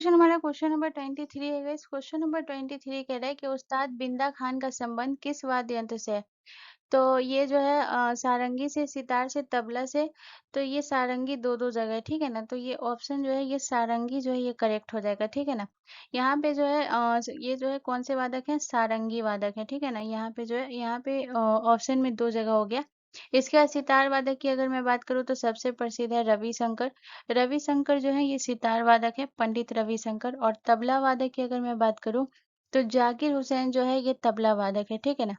क्वेश्चन हमारा क्वेश्चन नंबर 23 है गाइस। क्वेश्चन नंबर 23 कह रहा है कि उस्ताद बिंदा खान का संबंध किस वाद्य यंत्र से है? तो ये जो है सारंगी से, सितार से, तबला से। तो ये सारंगी दो दो जगह है, ठीक है ना। तो ये ऑप्शन जो है ये सारंगी जो है ये करेक्ट हो जाएगा, ठीक है ना। यहाँ पे जो है ये जो है कौन से वादक है? सारंगी वादक है, ठीक है ना। यहाँ पे जो है यहाँ पे ऑप्शन में दो जगह हो गया। इसके बाद सितार वादक की अगर मैं बात करूँ तो सबसे प्रसिद्ध है रविशंकर। रविशंकर जो है ये सितार वादक है, पंडित रविशंकर। और तबला वादक की अगर मैं बात करूँ तो जाकिर हुसैन जो है ये तबला वादक है, ठीक है ना।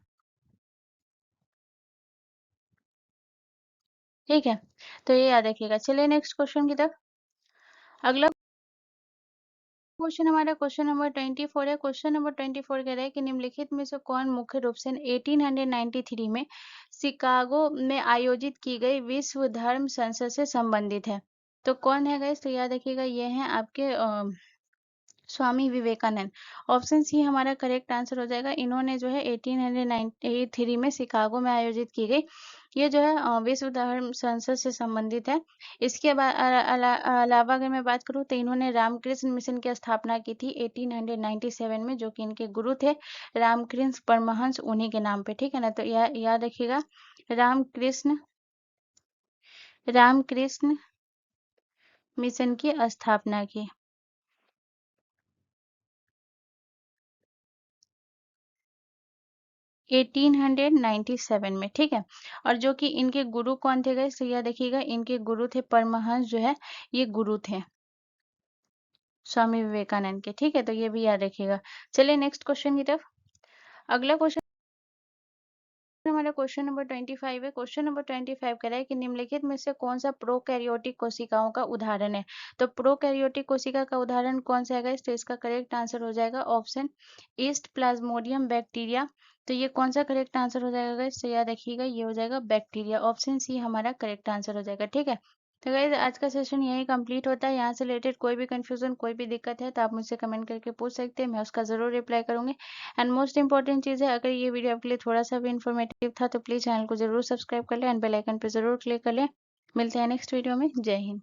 ठीक है, तो ये याद रखिएगा। चलिए नेक्स्ट क्वेश्चन की तरफ। अगला क्वेश्चन हमारा क्वेश्चन नंबर 24 है। क्वेश्चन नंबर 24 कह रहा है कि निम्नलिखित में से कौन मुख्य रूप से 1893 में शिकागो में आयोजित की गई विश्व धर्म संसद से संबंधित है? तो कौन है गाइस? तो याद रखिएगा ये हैं आपके स्वामी विवेकानंद। ऑप्शन सी हमारा करेक्ट आंसर हो जाएगा। इन्होंने जो है 1893 में शिकागो में आयोजित की गई ये जो है विश्व धर्म संसद से संबंधित है। इसके अलावा अगर मैं बात करूँ तो इन्होंने रामकृष्ण मिशन की स्थापना की थी 1897 में, जो कि इनके गुरु थे रामकृष्ण परमहंस, उन्हीं के नाम पे, ठीक है ना। तो याद रखिएगा रामकृष्ण रामकृष्ण मिशन की स्थापना की 1897 में, ठीक है। और जो कि इनके गुरु कौन थे गाइस? तो यह देखिएगा इनके गुरु थे परमहंस जो है ये गुरु थे स्वामी विवेकानंद के, ठीक है। तो ये भी याद रखिएगा। चलिए नेक्स्ट क्वेश्चन की तरफ। अगला क्वेश्चन हमारा क्वेश्चन नंबर 25 है। क्वेश्चन नंबर 25 कह रहा है कि निम्नलिखित में से कौन सा प्रोकैरियोटिक कोशिकाओं का उदाहरण है? तो प्रोकैरियोटिक कोशिका का उदाहरण कौन सा है गाइस? तो इसका करेक्ट आंसर हो जाएगा ऑप्शन ईस्ट प्लाज्मोडियम बैक्टीरिया। तो ये कौन सा करेक्ट आंसर हो जाएगा गाइस? तो याद रखिएगा ये हो जाएगा बैक्टीरिया। ऑप्शन सी हमारा करेक्ट आंसर हो जाएगा, ठीक है। तो गाइस आज का सेशन यही कंप्लीट होता है। यहाँ से रिलेटेड कोई भी कंफ्यूजन, कोई भी दिक्कत है तो आप मुझसे कमेंट करके पूछ सकते हैं, मैं उसका ज़रूर रिप्लाई करूंगी। एंड मोस्ट इंपॉर्टेंट चीज़ है, अगर ये वीडियो आपके लिए थोड़ा सा भी इन्फॉर्मेटिव था तो प्लीज़ चैनल को ज़रूर सब्सक्राइब कर लें एंड बेल आइकन पर ज़रूर क्लिक कर लें। मिलते हैं नेक्स्ट वीडियो में। जय हिंद।